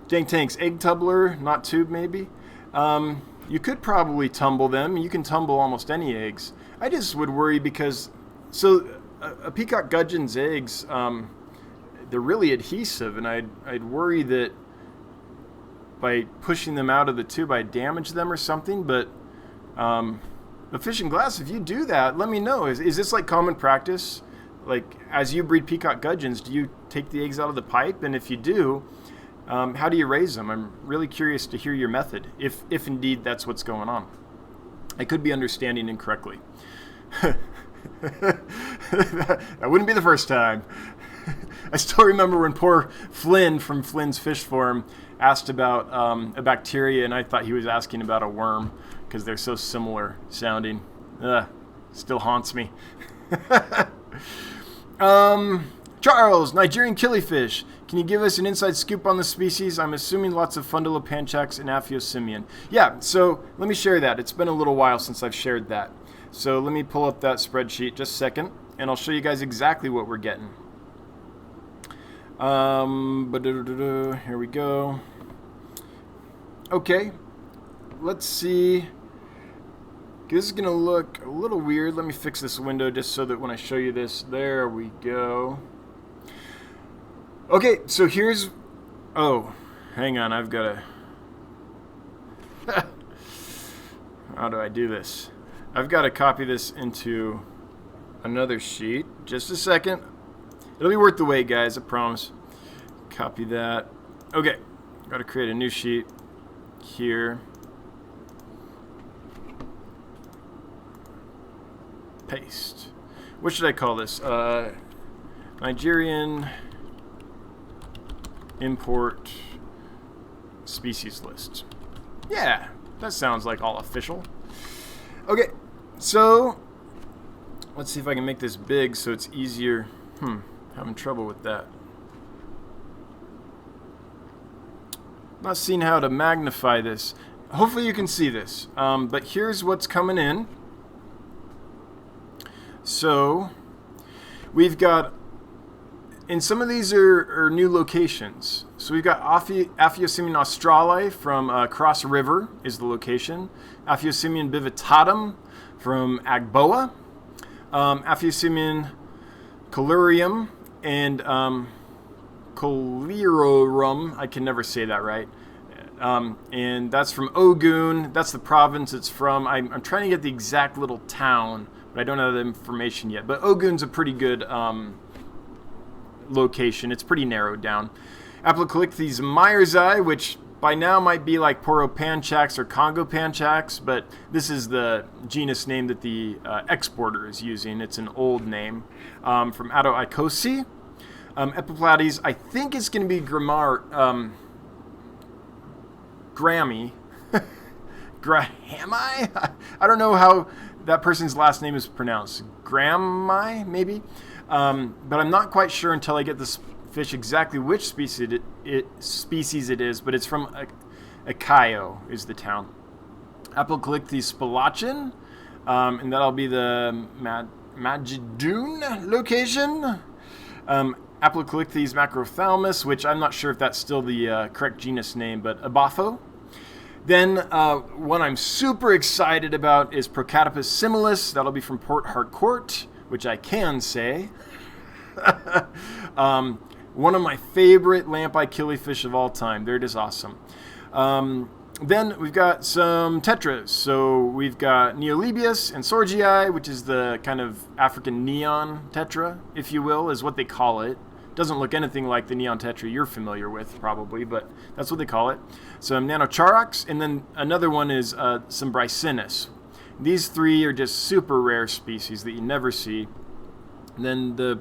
Dang Tanks, egg tumbler, not tube maybe? You could probably tumble them. You can tumble almost any eggs. I just would worry because, so a peacock gudgeon's eggs, they're really adhesive, and I'd worry that by pushing them out of the tube I'd damage them or something. But Fishing Glass, if you do that, let me know. Is this like common practice? Like, as you breed peacock gudgeons, do you take the eggs out of the pipe? And if you do, how do you raise them? I'm really curious to hear your method, if indeed that's what's going on. I could be understanding incorrectly. That wouldn't be the first time. I still remember when poor Flynn from Flynn's Fish Farm asked about a bacteria, and I thought he was asking about a worm because they're so similar sounding. Still haunts me. Charles, Nigerian killifish. Can you give us an inside scoop on the species? I'm assuming lots of Fundulopanchax and Aphyosimian. Yeah, so let me share that. It's been a little while since I've shared that. So let me pull up that spreadsheet just a second, and I'll show you guys exactly what we're getting. Here we go. Okay, let's see. This is going to look a little weird. Let me fix this window just so that when I show you this, there we go. Okay, so here's, oh, hang on, I've got to, How do I do this? I've got to copy this into another sheet. Just a second. It'll be worth the wait, guys, I promise. Copy that. Okay. Got to create a new sheet here. Paste. What should I call this? Nigerian import species list. Yeah, that sounds like all official. Okay, so let's see if I can make this big so it's easier. Having trouble with that. Not seeing how to magnify this. Hopefully you can see this. But here's what's coming in. So we've got, and some of these are new locations. So we've got Aphyosemion australe from Cross River is the location. Aphyosemion bivitatum from Agboa. Aphyosemion colurium and colierorum. I can never say that right. And that's from Ogun. That's the province it's from. I'm trying to get the exact little town, but I don't have the information yet. But Ogun's a pretty good location. It's pretty narrowed down. Aplocalyctes meyersi, which by now might be like Poropanchax or Congo Panchax, but this is the genus name that the exporter is using. It's an old name. From Atoicosi. Epiplades, I think it's going to be Grammy. Grahami? I don't know how that person's last name is pronounced. Grammy, maybe? But I'm not quite sure until I get this fish exactly which species it is, but it's from Akayo is the town. Aplocalyctes spilachin, and that'll be the Majidoon location. Aplocalyctes macrophthalmus, which I'm not sure if that's still the correct genus name, but Abafo. Then one I'm super excited about is Procatopus similis. That'll be from Port Harcourt, which I can say. One of my favorite lamp-eye killifish of all time. They're just awesome. Then we've got some tetras. So we've got Neolibius and Sorgii, which is the kind of African neon tetra, if you will, is what they call it. Doesn't look anything like the neon tetra you're familiar with, probably, but that's what they call it. Some Nanocharox, and then another one is some Brycinus. These three are just super rare species that you never see. And then the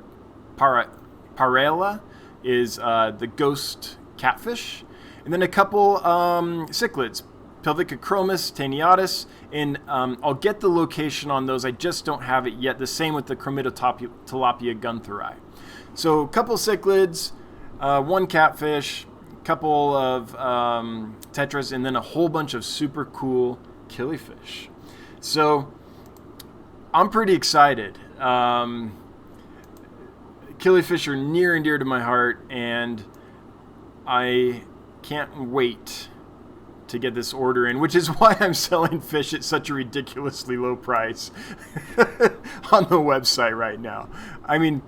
Parella is the ghost catfish. And then a couple cichlids, Pelvicochromis, Taeniatus, and I'll get the location on those. I just don't have it yet. The same with the Chromitotopia guntheri. So a couple cichlids, one catfish, a couple of tetras, and then a whole bunch of super cool killifish. So I'm pretty excited. Killifish are near and dear to my heart, and I can't wait to get this order in, which is why I'm selling fish at such a ridiculously low price on the website right now. I mean,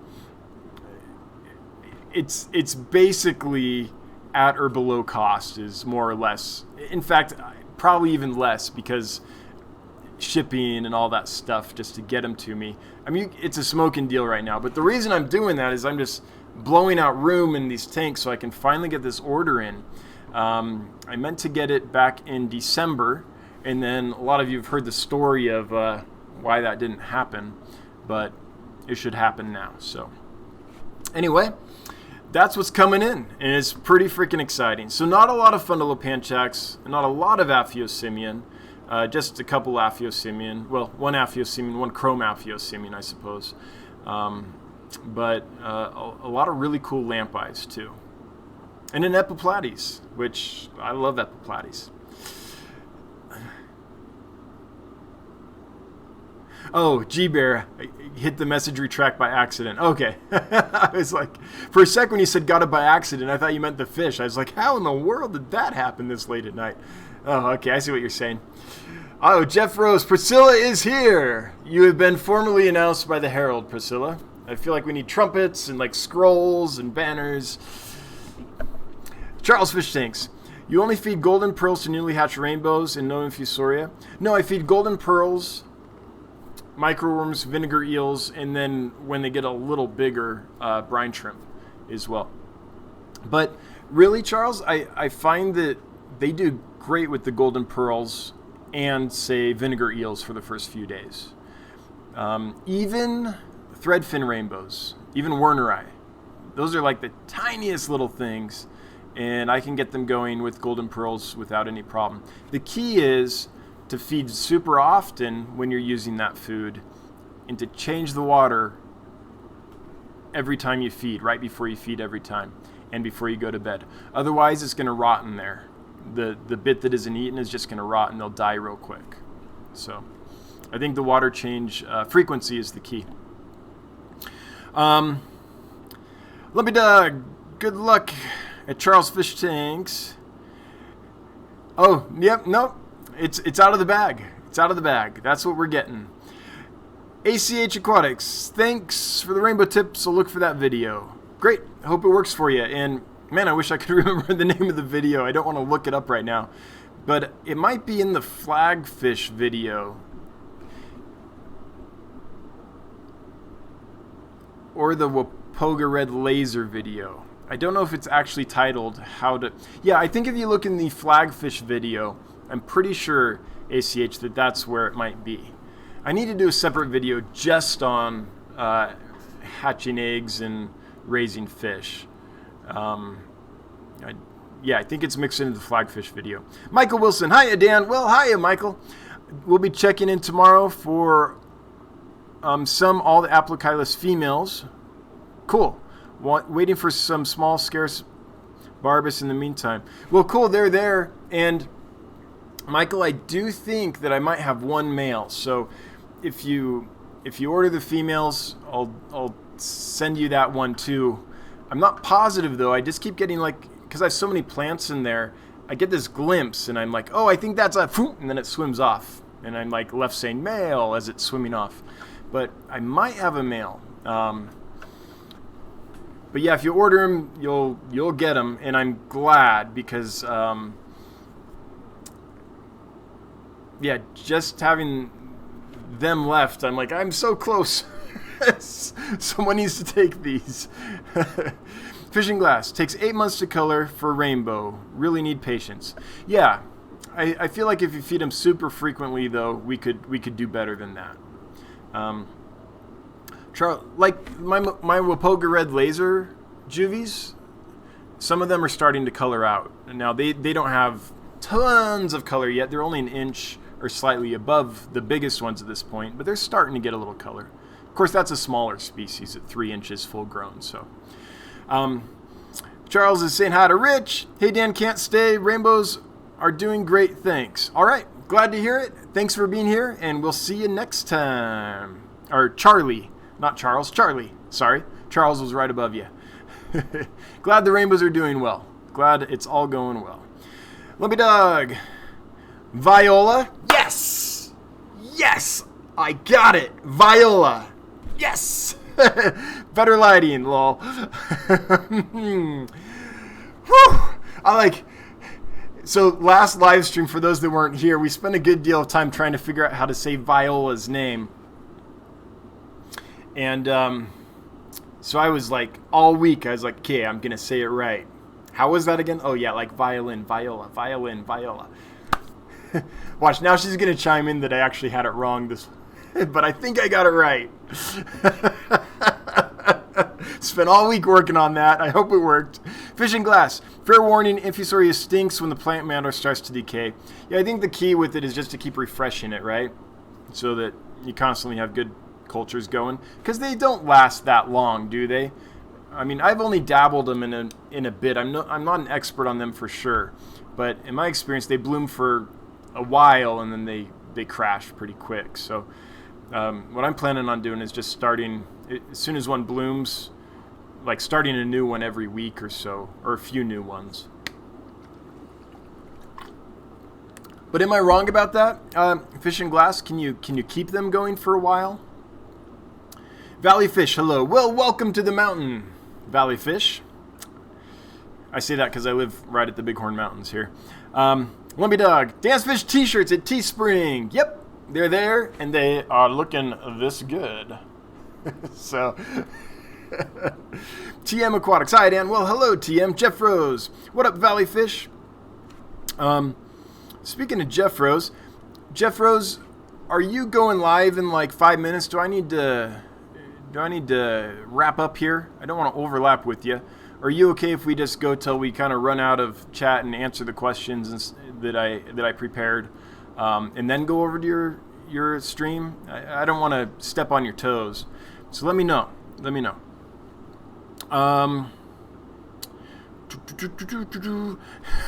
it's basically at or below cost is more or less. In fact, probably even less because shipping and all that stuff just to get them to me. I mean, it's a smoking deal right now. But the reason I'm doing that is I'm just blowing out room in these tanks so I can finally get this order in. I meant to get it back in December, and then a lot of you have heard the story of why that didn't happen, but it should happen now. So anyway, that's what's coming in, and it's pretty freaking exciting. So not a lot of Fundulopanchax, not a lot of Aphyosemion, just a couple Aphyosemion. Well, one Aphyosemion, one Chrome Aphyosemion, I suppose. But a lot of really cool lamp eyes too. And an Epiplades, which I love Epiplades. Oh, G-Bear hit the message retract by accident. Okay. I was like, for a second when you said got it by accident, I thought you meant the fish. I was like, how in the world did that happen this late at night? Oh, okay, I see what you're saying. Oh, Jeff Rose, Priscilla is here. You have been formally announced by the Herald, Priscilla. I feel like we need trumpets and like scrolls and banners. Charles Fish Tanks. You only feed golden pearls to newly hatched rainbows and no infusoria? No, I feed golden pearls, microworms, vinegar eels, and then when they get a little bigger, brine shrimp as well. But really, Charles, I find that they do great with the golden pearls and, say, vinegar eels for the first few days. Even threadfin rainbows, even Werneri, those are like the tiniest little things, and I can get them going with golden pearls without any problem. The key is to feed super often when you're using that food, and to change the water every time you feed, right before you feed every time, and before you go to bed. Otherwise, it's going to rot in there. The bit that isn't eaten is just going to rot, and they'll die real quick. So I think the water change frequency is the key. Let me good luck at Charles Fish Tanks. Oh, yep, no, it's out of the bag. It's out of the bag. That's what we're getting. ACH Aquatics, thanks for the rainbow tips. So look for that video. Great. I hope it works for you. And man, I wish I could remember the name of the video. I don't want to look it up right now, but it might be in the flagfish video or the Wapoga Red Laser video. I don't know if it's actually titled how to... Yeah, I think if you look in the flagfish video, I'm pretty sure, ACH, that's where it might be. I need to do a separate video just on hatching eggs and raising fish. I think it's mixed into the flagfish video. Michael Wilson. Hiya, Dan. Well, hiya, Michael. We'll be checking in tomorrow for all the Aplochilus females. Cool. Waiting for some small, scarce Barbus in the meantime. Well, cool. They're there. And, Michael, I do think that I might have one male. So if you order the females, I'll send you that one too. I'm not positive, though. I just keep getting, because I have so many plants in there, I get this glimpse, and I'm like, oh, I think that's a... And then it swims off. And I'm, left saying male as it's swimming off. But I might have a male. But yeah, if you order them, you'll get them, and I'm glad because, just having them left, I'm like, I'm so close. Someone needs to take these. Fishing glass takes 8 months to color for rainbow. Really need patience. Yeah, I feel like if you feed them super frequently, though, we could do better than that. Like my Wapoga Red Laser juvies, some of them are starting to color out. Now, they don't have tons of color yet. They're only an inch or slightly above the biggest ones at this point, but they're starting to get a little color. Of course, that's a smaller species at 3 inches full grown. So, Charles is saying hi to Rich. Hey, Dan, can't stay. Rainbows are doing great. Thanks. All right. Glad to hear it. Thanks for being here, and we'll see you next time. Or Charlie. Not Charles, Charlie. Sorry. Charles was right above you. Glad the rainbows are doing well. Glad it's all going well. Lumpy Dog. Viola. Yes! Yes! I got it! Viola. Yes! Better lighting, lol. Whew! So last live stream, for those that weren't here, we spent a good deal of time trying to figure out how to say Viola's name. And so I was all week, I was like, okay, I'm going to say it right. How was that again? Oh, yeah, violin, viola, violin, viola. Watch, now she's going to chime in that I actually had it wrong, but I think I got it right. Spent all week working on that. I hope it worked. Fishing glass. Fair warning, Infusoria stinks when the plant matter starts to decay. Yeah, I think the key with it is just to keep refreshing it, right? So that you constantly have good cultures going, because they don't last that long, do they? I mean, I've only dabbled them in a bit. I'm not an expert on them for sure, but in my experience, they bloom for a while and then they crash pretty quick. So what I'm planning on doing is just starting as soon as one blooms, starting a new one every week or so, or a few new ones. But am I wrong about that? Fishing glass, can you keep them going for a while? Valley Fish, hello. Well, welcome to the mountain, Valley Fish. I say that because I live right at the Bighorn Mountains here. Lumpy Dog, Dance Fish t-shirts at Teespring. Yep, they're there, and they are looking this good. So, TM Aquatics. Hi, Dan. Well, hello, TM. Jeff Rose. What up, Valley Fish? Speaking of Jeff Rose, are you going live in like 5 minutes? Do I need to wrap up here? I don't want to overlap with you. Are you okay if we just go till we kind of run out of chat and answer the questions that I prepared, and then go over to your stream? I don't want to step on your toes, so let me know.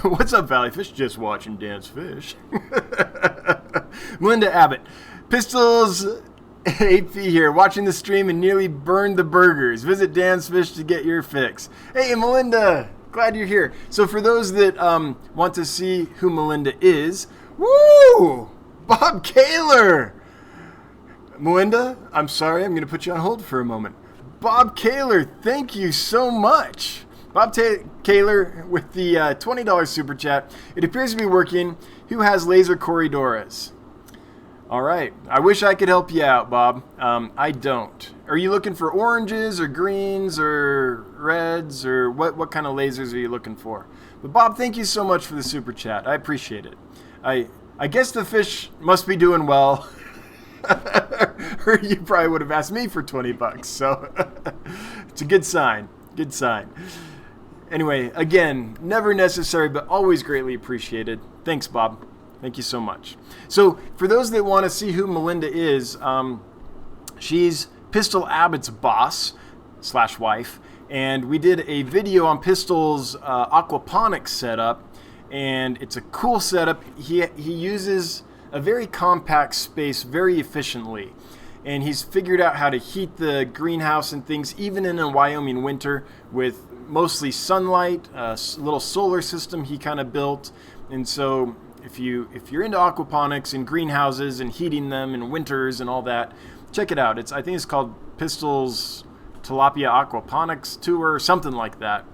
What's up, Valley Fish? Just watching Dance Fish. Linda Abbott, Pistols 8P here, watching the stream and nearly burned the burgers. Visit Dan's Fish to get your fix. Hey, Melinda, glad you're here. So for those that want to see who Melinda is, woo, Bob Kaler. Melinda, I'm sorry, I'm going to put you on hold for a moment. Bob Kaler, thank you so much. Bob Kaler with the $20 super chat. It appears to be working. Who has laser corridoras? All right. I wish I could help you out, Bob. I don't. Are you looking for oranges or greens or reds, or what kind of lasers are you looking for? But Bob, thank you so much for the super chat. I appreciate it. I guess the fish must be doing well. Or you probably would have asked me for $20. So it's a good sign. Good sign. Anyway, again, never necessary, but always greatly appreciated. Thanks, Bob. Thank you so much. So, for those that want to see who Melinda is, she's Pistol Abbott's boss / wife, and we did a video on Pistol's aquaponics setup, and it's a cool setup. He uses a very compact space very efficiently, and he's figured out how to heat the greenhouse and things, even in a Wyoming winter, with mostly sunlight, a little solar system he kind of built. And so if you're into aquaponics and greenhouses and heating them in winters and all that, check it out. I think it's called Pistol's Tilapia Aquaponics Tour or something like that.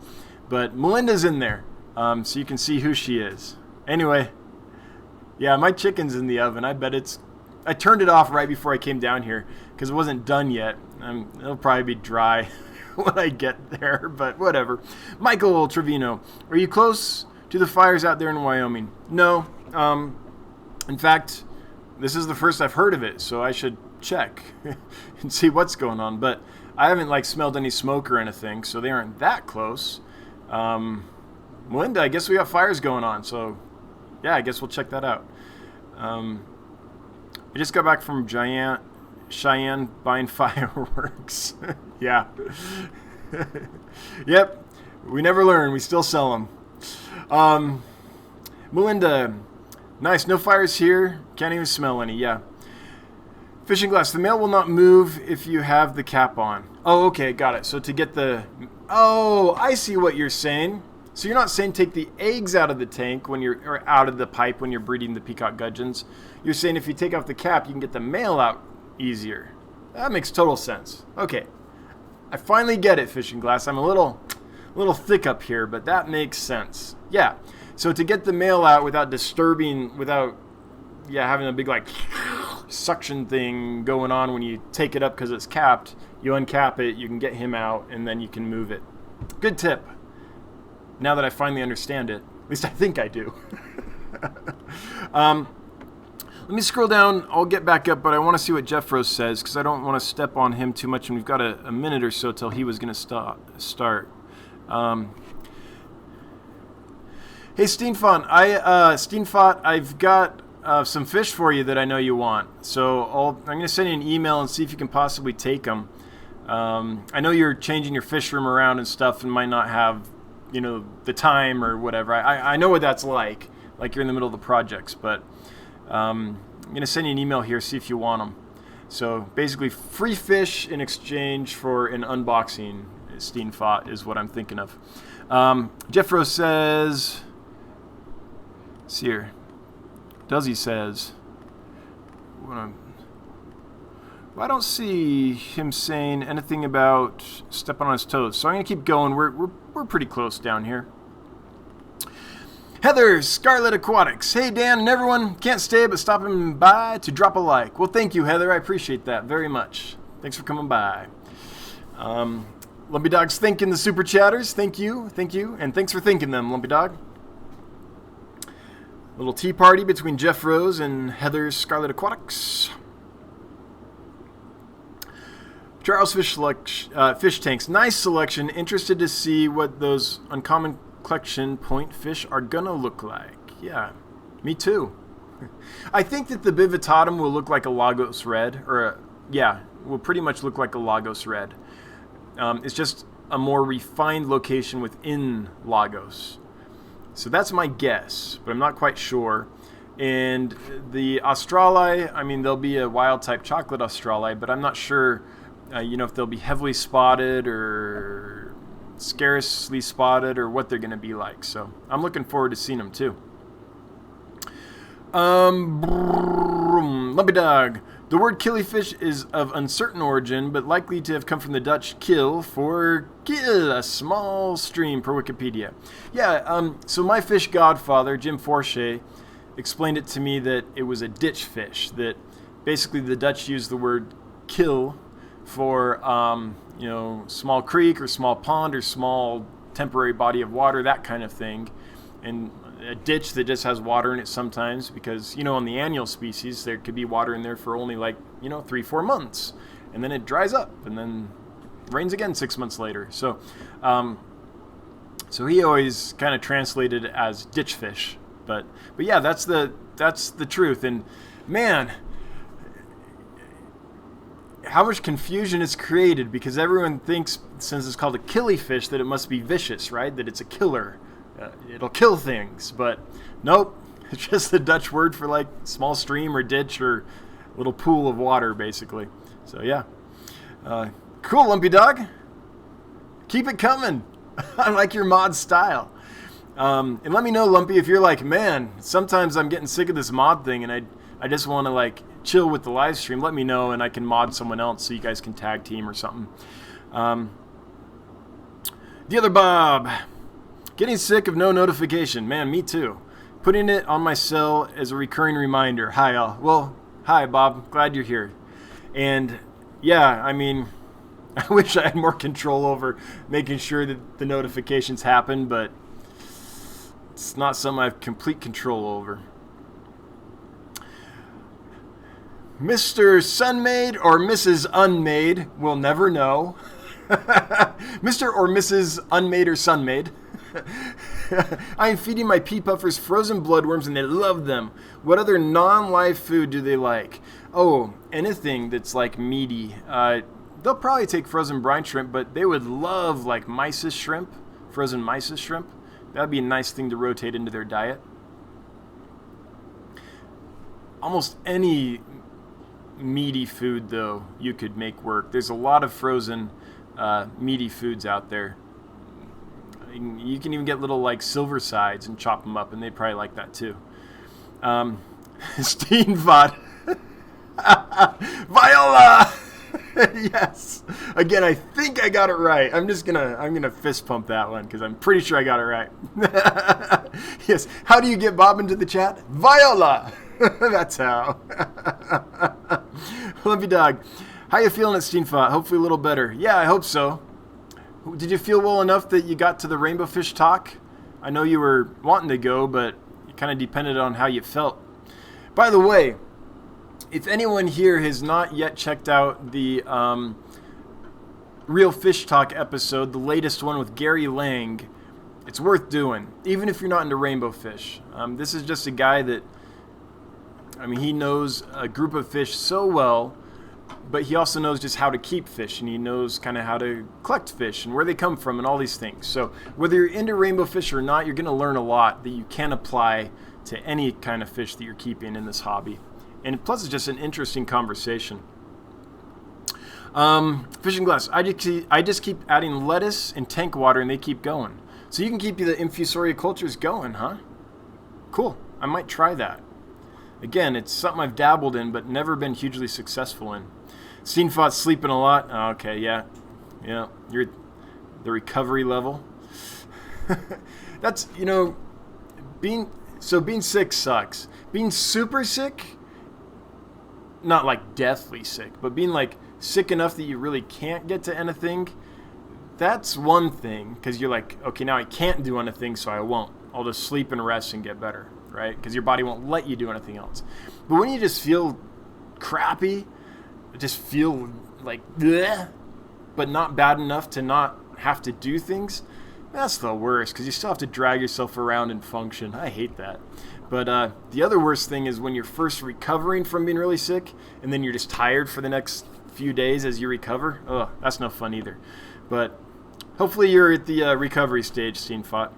But Melinda's in there, so you can see who she is. Anyway, yeah, my chicken's in the oven. I turned it off right before I came down here because it wasn't done yet. It'll probably be dry when I get there, but whatever. Michael Trevino, are you close to the fires out there in Wyoming? No. In fact, this is the first I've heard of it, so I should check and see what's going on. But I haven't smelled any smoke or anything, so they aren't that close. Melinda, I guess we got fires going on, so yeah, I guess we'll check that out. I just got back from Cheyenne buying fireworks. Yeah. Yep. We never learn. We still sell them. Melinda, nice. No fires here. Can't even smell any. Yeah. Fishing glass. The male will not move if you have the cap on. Oh, okay. Got it. So to get the... Oh, I see what you're saying. So you're not saying take the eggs out of the tank or out of the pipe when you're breeding the peacock gudgeons. You're saying if you take off the cap, you can get the male out easier. That makes total sense. Okay. I finally get it, Fishing Glass. I'm a little thick up here, but that makes sense. Yeah. So to get the male out without having a big suction thing going on when you take it up because it's capped, you uncap it, you can get him out, and then you can move it. Good tip. Now that I finally understand it. At least I think I do. Let me scroll down. I'll get back up, but I want to see what Jeff Rose says because I don't want to step on him too much, and we've got a minute or so till he was going to start. Hey, Steenfont, I've got some fish for you that I know you want. So I'm going to send you an email and see if you can possibly take them. I know you're changing your fish room around and stuff and might not have, the time or whatever. I know what that's like you're in the middle of the projects, but I'm going to send you an email here, see if you want them. So basically free fish in exchange for an unboxing, Steenfont, is what I'm thinking of. Jeff Rose says, let's see here. Duzzy says, I don't see him saying anything about stepping on his toes. So I'm going to keep going. We're pretty close down here. Heather, Scarlet Aquatics. Hey, Dan and everyone. Can't stay, but stopping by to drop a like. Well, thank you, Heather. I appreciate that very much. Thanks for coming by. Lumpy Dog's thinking the super chatters. Thank you. And thanks for thinking them, Lumpy Dog. Little tea party between Jeff Rose and Heather's Scarlet Aquatics. Charles Fish Tanks. Nice selection. Interested to see what those uncommon collection point fish are gonna look like. Yeah, me too. I think that the Bivitatum will look like a Lagos Red, will pretty much look like a Lagos Red. It's just a more refined location within Lagos. So that's my guess, but I'm not quite sure. And the Australi, I mean, there'll be a wild type chocolate Australi, but I'm not sure, if they'll be heavily spotted or scarcely spotted or what they're going to be like. So I'm looking forward to seeing them too. Lumpy Dog. The word killifish is of uncertain origin, but likely to have come from the Dutch kill for kill, a small stream per Wikipedia. Yeah, so my fish godfather, Jim Forche, explained it to me that it was a ditch fish, that basically the Dutch used the word kill for, small creek or small pond or small temporary body of water, that kind of thing. And a ditch that just has water in it sometimes because, on the annual species, there could be water in there for only 3-4 months. And then it dries up and then rains again 6 months later. So he always kind of translated it as ditch fish. But yeah, that's the truth. And man, how much confusion is created because everyone thinks, since it's called a killifish, that it must be vicious, right? That it's a killer. It'll kill things. But nope, it's just the Dutch word for small stream or ditch or little pool of water, basically. So yeah. Cool, Lumpy Dog. Keep it coming. I like your mod style. And let me know, Lumpy, if you're like, man, sometimes I'm getting sick of this mod thing and I just want to chill with the live stream. Let me know and I can mod someone else so you guys can tag team or something. The other Bob. Getting sick of no notification. Man, me too. Putting it on my cell as a recurring reminder. Hi, all. Well, hi, Bob. Glad you're here. And yeah, I mean, I wish I had more control over making sure that the notifications happen, but it's not something I have complete control over. Mr. Sunmaid or Mrs. Unmade, we'll never know. Mr. or Mrs. Unmade or Sunmaid. I am feeding my pea puffers frozen bloodworms and they love them. What other non-live food do they like? Oh, anything that's meaty. They'll probably take frozen brine shrimp, but they would love mysis shrimp, frozen mysis shrimp. That'd be a nice thing to rotate into their diet. Almost any meaty food, though, you could make work. There's a lot of frozen meaty foods out there. You can even get little silver sides and chop them up, and they'd probably like that too. Steenvat. Viola. Yes. Again, I think I got it right. I'm gonna fist pump that one because I'm pretty sure I got it right. Yes. How do you get Bob into the chat? Viola. That's how. Lumpy Dog. How you feeling at Steenvat? Hopefully a little better. Yeah, I hope so. Did you feel well enough that you got to the Rainbow Fish talk? I know you were wanting to go, but it kind of depended on how you felt. By the way, if anyone here has not yet checked out the Real Fish Talk episode, the latest one with Gary Lang, it's worth doing, even if you're not into rainbow fish. This is just a guy that, he knows a group of fish so well, but he also knows just how to keep fish, and he knows kind of how to collect fish and where they come from and all these things. So whether you're into rainbow fish or not, you're going to learn a lot that you can apply to any kind of fish that you're keeping in this hobby. And plus, it's just an interesting conversation. Fishing glass. I just keep adding lettuce and tank water, and they keep going. So you can keep the infusoria cultures going, huh? Cool. I might try that. Again, it's something I've dabbled in, but never been hugely successful in. Steenfat's sleeping a lot. Oh, okay, yeah. You're the recovery level. That's, being sick sucks. Being super sick, not like deathly sick, but being like sick enough that you really can't get to anything, that's one thing, because you're like, okay, now I can't do anything, so I won't. I'll just sleep and rest and get better, right? Because your body won't let you do anything else. But when you just feel crappy, just feel like bleh, but not bad enough to not have to do things, that's the worst, because you still have to drag yourself around and function. I hate that. But the other worst thing is when you're first recovering from being really sick, and then you're just tired for the next few days as you recover. Ugh, that's no fun either. But hopefully you're at the recovery stage, Steenfot.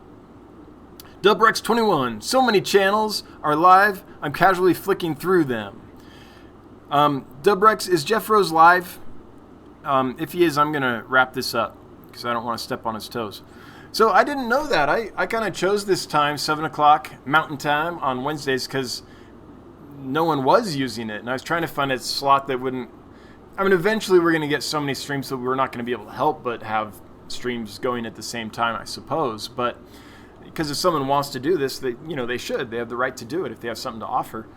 Dubrex21. So many channels are live, I'm casually flicking through them. Dubrex, is Jeff Rose live? If he is, I'm going to wrap this up because I don't want to step on his toes. So I didn't know that. I kind of chose this time, 7 o'clock Mountain Time on Wednesdays, because no one was using it. And I was trying to find a slot that wouldn't... I mean, eventually we're going to get so many streams that we're not going to be able to help but have streams going at the same time, I suppose. But because if someone wants to do this, they should. They have the right to do it if they have something to offer.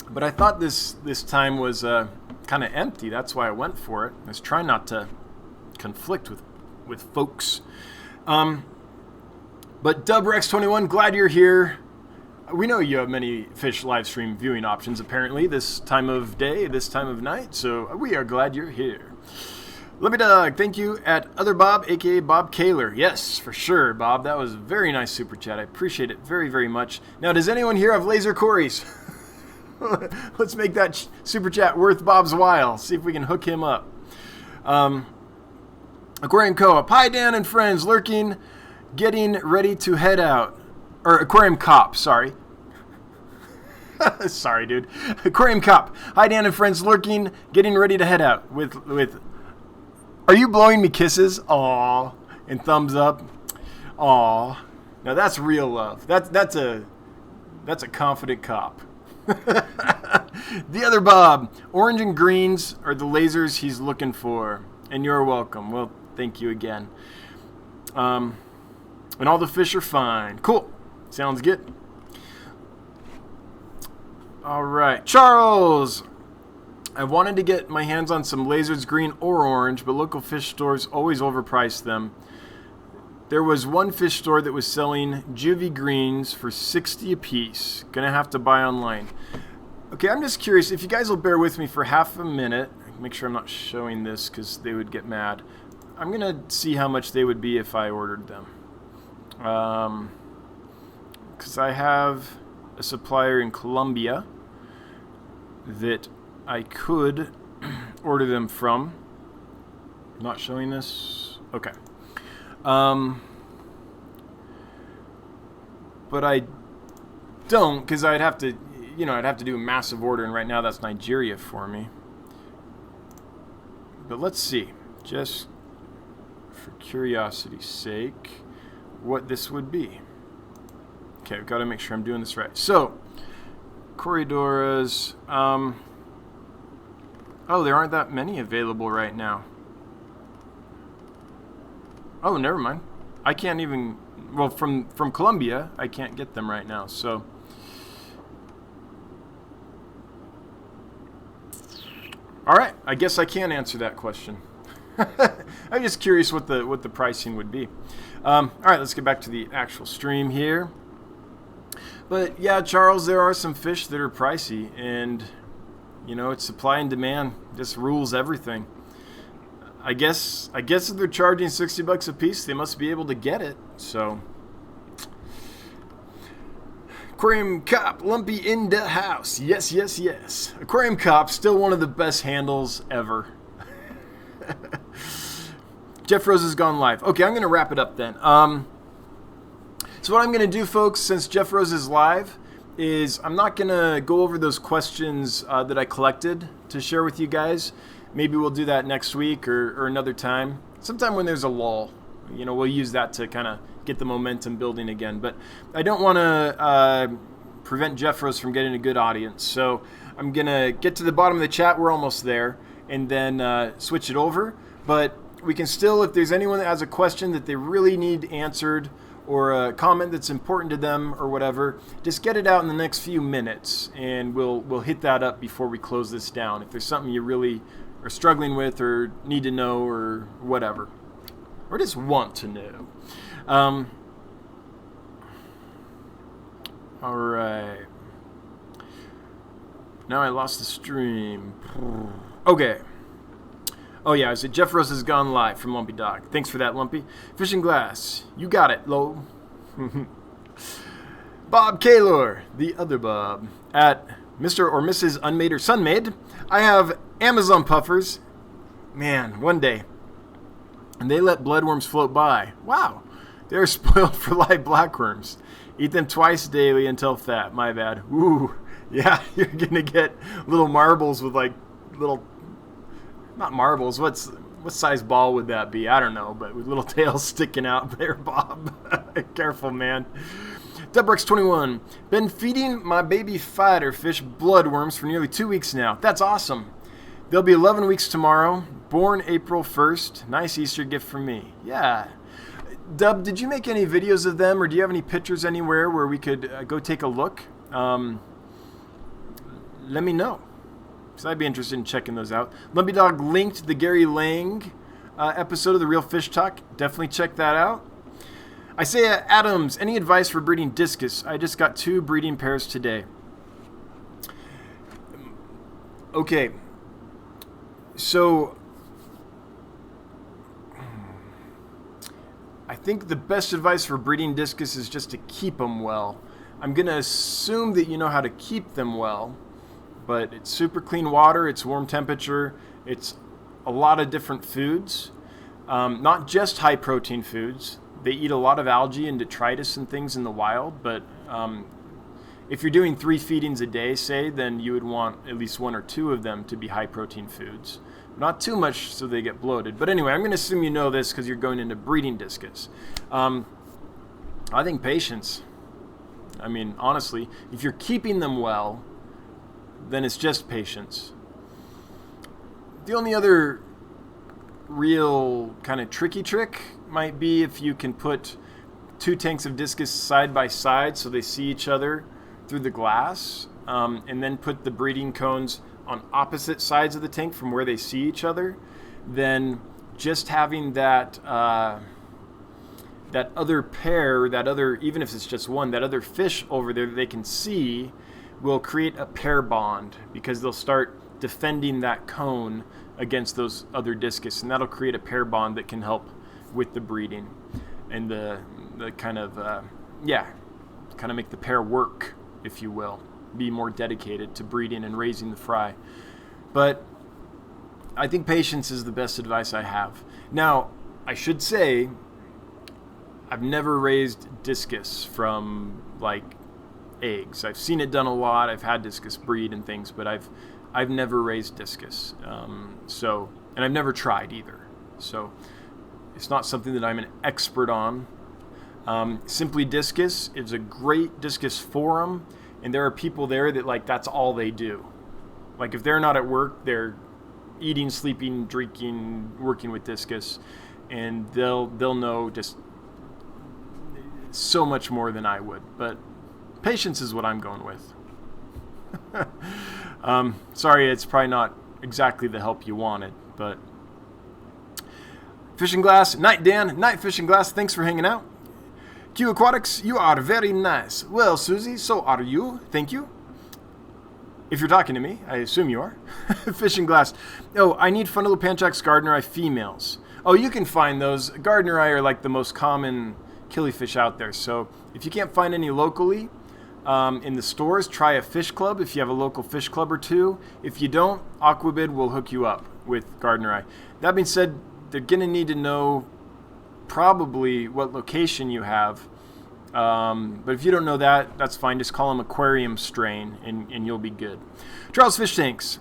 But I thought this time was kind of empty. That's why I went for it. I was trying not to conflict with folks. But Dubrex21, glad you're here. We know you have many fish live stream viewing options, apparently, this time of day, this time of night. So we are glad you're here. Let me thank you at Other Bob, a.k.a. Bob Kaler. Yes, for sure, Bob. That was a very nice super chat. I appreciate it very, very much. Now, does anyone here have laser Corys? Let's make that super chat worth Bob's while. See if we can hook him up. Aquarium Co-op. Hi, Dan and friends. Lurking, getting ready to head out. Or Aquarium Cop, sorry. Sorry, dude. Aquarium Cop. Hi, Dan and friends. Lurking, getting ready to head out. With. Are you blowing me kisses? Aw. And thumbs up. Aw. Now that's real love. That's a confident cop. The other Bob. Orange and greens are the lasers he's looking for. And you're welcome. Well, thank you again. And all the fish are fine. Cool. Sounds good. All right. Charles. I wanted to get my hands on some lasers green or orange, but local fish stores always overprice them. There was one fish store that was selling juvie greens for $60 a piece. Gonna have to buy online. Okay, I'm just curious. If you guys will bear with me for half a minute, make sure I'm not showing this because they would get mad. I'm gonna see how much they would be if I ordered them. Because I have a supplier in Colombia that I could order them from. Not showing this? Okay. But I don't, because I'd have to, I'd have to do a massive order, and right now that's Nigeria for me. But let's see, just for curiosity's sake, what this would be. Okay, I've got to make sure I'm doing this right. So, Corridoras, oh, there aren't that many available right now. Oh, never mind. I can't even... Well, from Colombia, I can't get them right now, so... Alright, I guess I can answer that question. I'm just curious what the pricing would be. Alright, let's get back to the actual stream here. But, yeah, Charles, there are some fish that are pricey, and... it's supply and demand. Just rules everything. I guess if they're charging $60 a piece, they must be able to get it. So, Aquarium Cop, Lumpy in the house. Yes, yes, yes. Aquarium Cop, still one of the best handles ever. Jeff Rose has gone live. Okay, I'm going to wrap it up then. So what I'm going to do, folks, since Jeff Rose is live, is I'm not going to go over those questions that I collected to share with you guys. Maybe we'll do that next week or another time. Sometime when there's a lull. We'll use that to kind of get the momentum building again. But I don't want to prevent Jeff Rose from getting a good audience. So I'm going to get to the bottom of the chat. We're almost there. And then switch it over. But we can still, if there's anyone that has a question that they really need answered, or a comment that's important to them or whatever, just get it out in the next few minutes, and we'll hit that up before we close this down. If there's something you really are struggling with or need to know or whatever, or just want to know. All right. Now I lost the stream. Okay. Oh yeah, I said Jeff Rose has gone live from Lumpy Dog. Thanks for that, Lumpy. Fishing Glass, you got it, Lo. Bob Kaylor, the other Bob, at Mr. or Mrs. Unmade or Sunmade. I have Amazon puffers. Man, one day. And they let bloodworms float by. Wow. They're spoiled for live blackworms. Eat them twice daily until fat. My bad. Ooh. Yeah, you're going to get little marbles with like little... Not marbles. What size ball would that be? I don't know, but with little tails sticking out there, Bob. Careful, man. Dubrex21. Been feeding my baby fighter fish bloodworms for nearly 2 weeks now. That's awesome. They'll be 11 weeks tomorrow. Born April 1st. Nice Easter gift for me. Yeah. Dub, did you make any videos of them, or do you have any pictures anywhere where we could go take a look? Let me know. So I'd be interested in checking those out. Lumpy Dog linked the Gary Lang episode of The Real Fish Talk. Definitely check that out. Isaiah Adams, any advice for breeding discus? I just got 2 breeding pairs today. Okay. So I think the best advice for breeding discus is just to keep them well. I'm going to assume that you know how to keep them well. But it's super clean water, it's warm temperature, it's a lot of different foods, not just high protein foods. They eat a lot of algae and detritus and things in the wild, but if you're doing 3 feedings a day, say, then you would want at least 1 or 2 of them to be high protein foods. Not too much so they get bloated. But anyway, I'm going to assume you know this because you're going into breeding discus. I think patience. I mean, honestly, if you're keeping them well, then it's just patience. The only other real kind of tricky trick might be if you can put 2 tanks of discus side by side so they see each other through the glass, and then put the breeding cones on opposite sides of the tank from where they see each other. Then just having that that other pair, that other, even if it's just one, that other fish over there that they can see will create a pair bond, because they'll start defending that cone against those other discus, and that'll create a pair bond that can help with the breeding and the kind of make the pair work, if you will, be more dedicated to breeding and raising the fry. But I think patience is the best advice I have. Now, I should say, I've never raised discus from like eggs. I've seen it done a lot. I've had discus breed and things, but I've never raised discus. And I've never tried either. So it's not something that I'm an expert on. Simply Discus is a great discus forum, and there are people there that that's all they do. Like if they're not at work, they're eating, sleeping, drinking, working with discus, and they'll know just so much more than I would. But patience is what I'm going with. Sorry, it's probably not exactly the help you wanted, but Fishing Glass, Night Dan, Night Fishing Glass, thanks for hanging out. Q Aquatics, you are very nice. Well, Susie, so are you. Thank you. If you're talking to me, I assume you are. Fishing Glass. Oh, I need Funnel Panchax Gardner Eye females. Oh, you can find those. Gardner Eye are like the most common killifish out there. So if you can't find any locally in the stores, try a fish club if you have a local fish club or two. If you don't, Aquabid will hook you up with Gardner Eye. That being said, they're going to need to know probably what location you have. But if you don't know that, that's fine. Just call them aquarium strain and you'll be good. Charles Fish Tanks.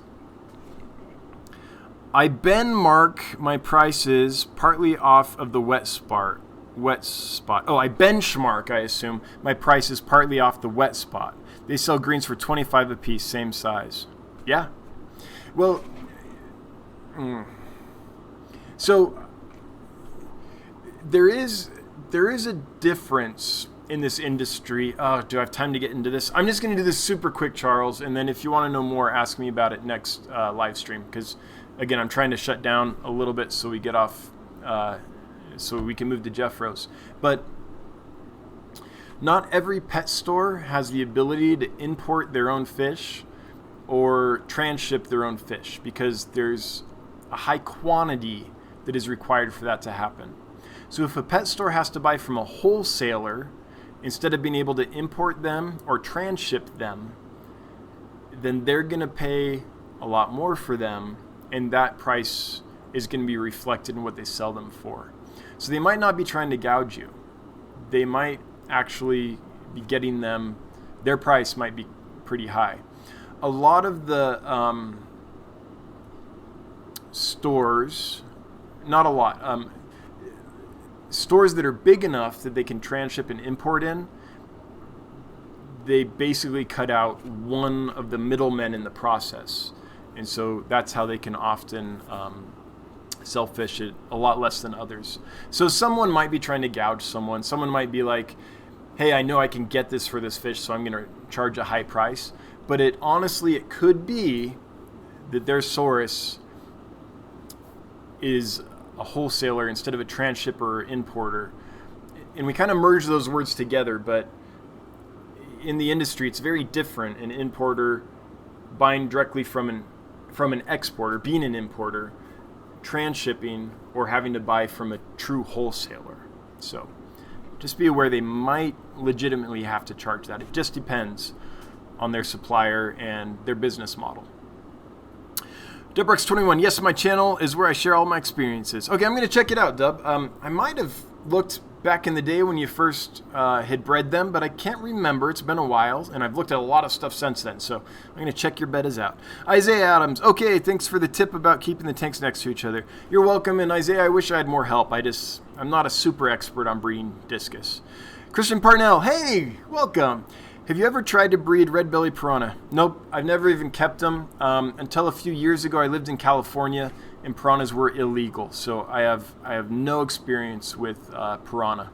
I benchmark my prices partly off of the wet spot. Oh, I benchmark, I assume, my prices partly off the wet spot. They sell greens for $25 a piece, same size. Yeah. Well, so there is a difference in this industry. Oh, do I have time to get into this? I'm just going to do this super quick, Charles, and then if you want to know more, ask me about it next live stream, because again, I'm trying to shut down a little bit so we get off, so we can move to Jeff Rose. But not every pet store has the ability to import their own fish or transship their own fish, because there's a high quantity that is required for that to happen. So if a pet store has to buy from a wholesaler instead of being able to import them or transship them, then they're going to pay a lot more for them, and that price is going to be reflected in what they sell them for. So they might not be trying to gouge you. They might actually be getting them, their price might be pretty high. A lot of the stores, not a lot, stores that are big enough that they can transship and import in, they basically cut out one of the middlemen in the process. And so that's how they can often sell fish at a lot less than others. So someone might be trying to gouge someone. Someone might be like, hey, I know I can get this for this fish, so I'm going to charge a high price. But it could be that their source is a wholesaler instead of a transshipper or importer. And we kind of merge those words together, but in the industry, it's very different. An importer buying directly from an exporter, being an importer, transshipping, or having to buy from a true wholesaler. So just be aware they might legitimately have to charge that. It just depends on their supplier and their business model. Dubrex21, yes, my channel is where I share all my experiences. Okay, I'm going to check it out, Dub. I might have looked back in the day when you first had bred them, but I can't remember. It's been a while, and I've looked at a lot of stuff since then, so I'm going to check your bettas out. Isaiah Adams, okay, thanks for the tip about keeping the tanks next to each other. You're welcome, and Isaiah, I wish I had more help. I'm not a super expert on breeding discus. Christian Parnell, hey, welcome. Have you ever tried to breed red belly piranha? Nope, I've never even kept them. Until a few years ago, I lived in California, and piranhas were illegal. So I have no experience with piranha.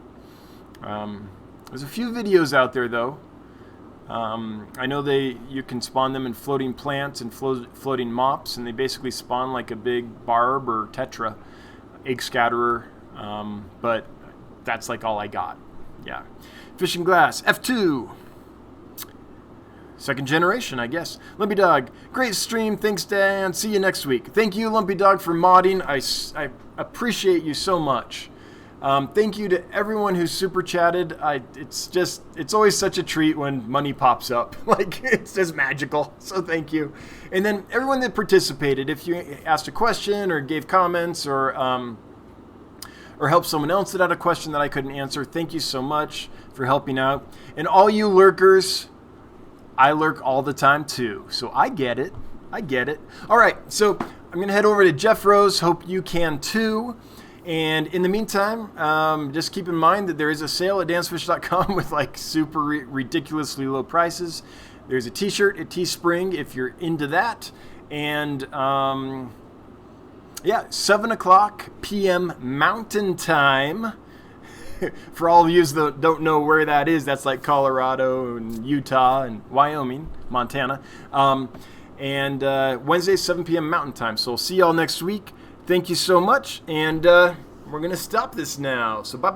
There's a few videos out there though. I know you can spawn them in floating plants and floating mops, and they basically spawn like a big barb or tetra egg scatterer. But that's like all I got. Yeah. Fishing glass F2. Second generation, I guess. Lumpy Dog, great stream. Thanks, Dan. See you next week. Thank you, Lumpy Dog, for modding. I appreciate you so much. Thank you to everyone who super chatted. It's always such a treat when money pops up. Like, it's just magical. So thank you. And then everyone that participated, if you asked a question or gave comments or helped someone else that had a question that I couldn't answer, thank you so much for helping out. And all you lurkers, I lurk all the time too, so I get it. All right, so I'm going to head over to Jeff Rose. Hope you can too. And in the meantime, just keep in mind that there is a sale at dancefish.com with like super ridiculously low prices. There's a t-shirt at Teespring if you're into that. And yeah, 7 o'clock p.m. Mountain Time. For all of you that don't know where that is, that's like Colorado and Utah and Wyoming, Montana. And Wednesday, 7 p.m. Mountain Time. So we'll see y'all next week. Thank you so much. And we're going to stop this now. So bye-bye.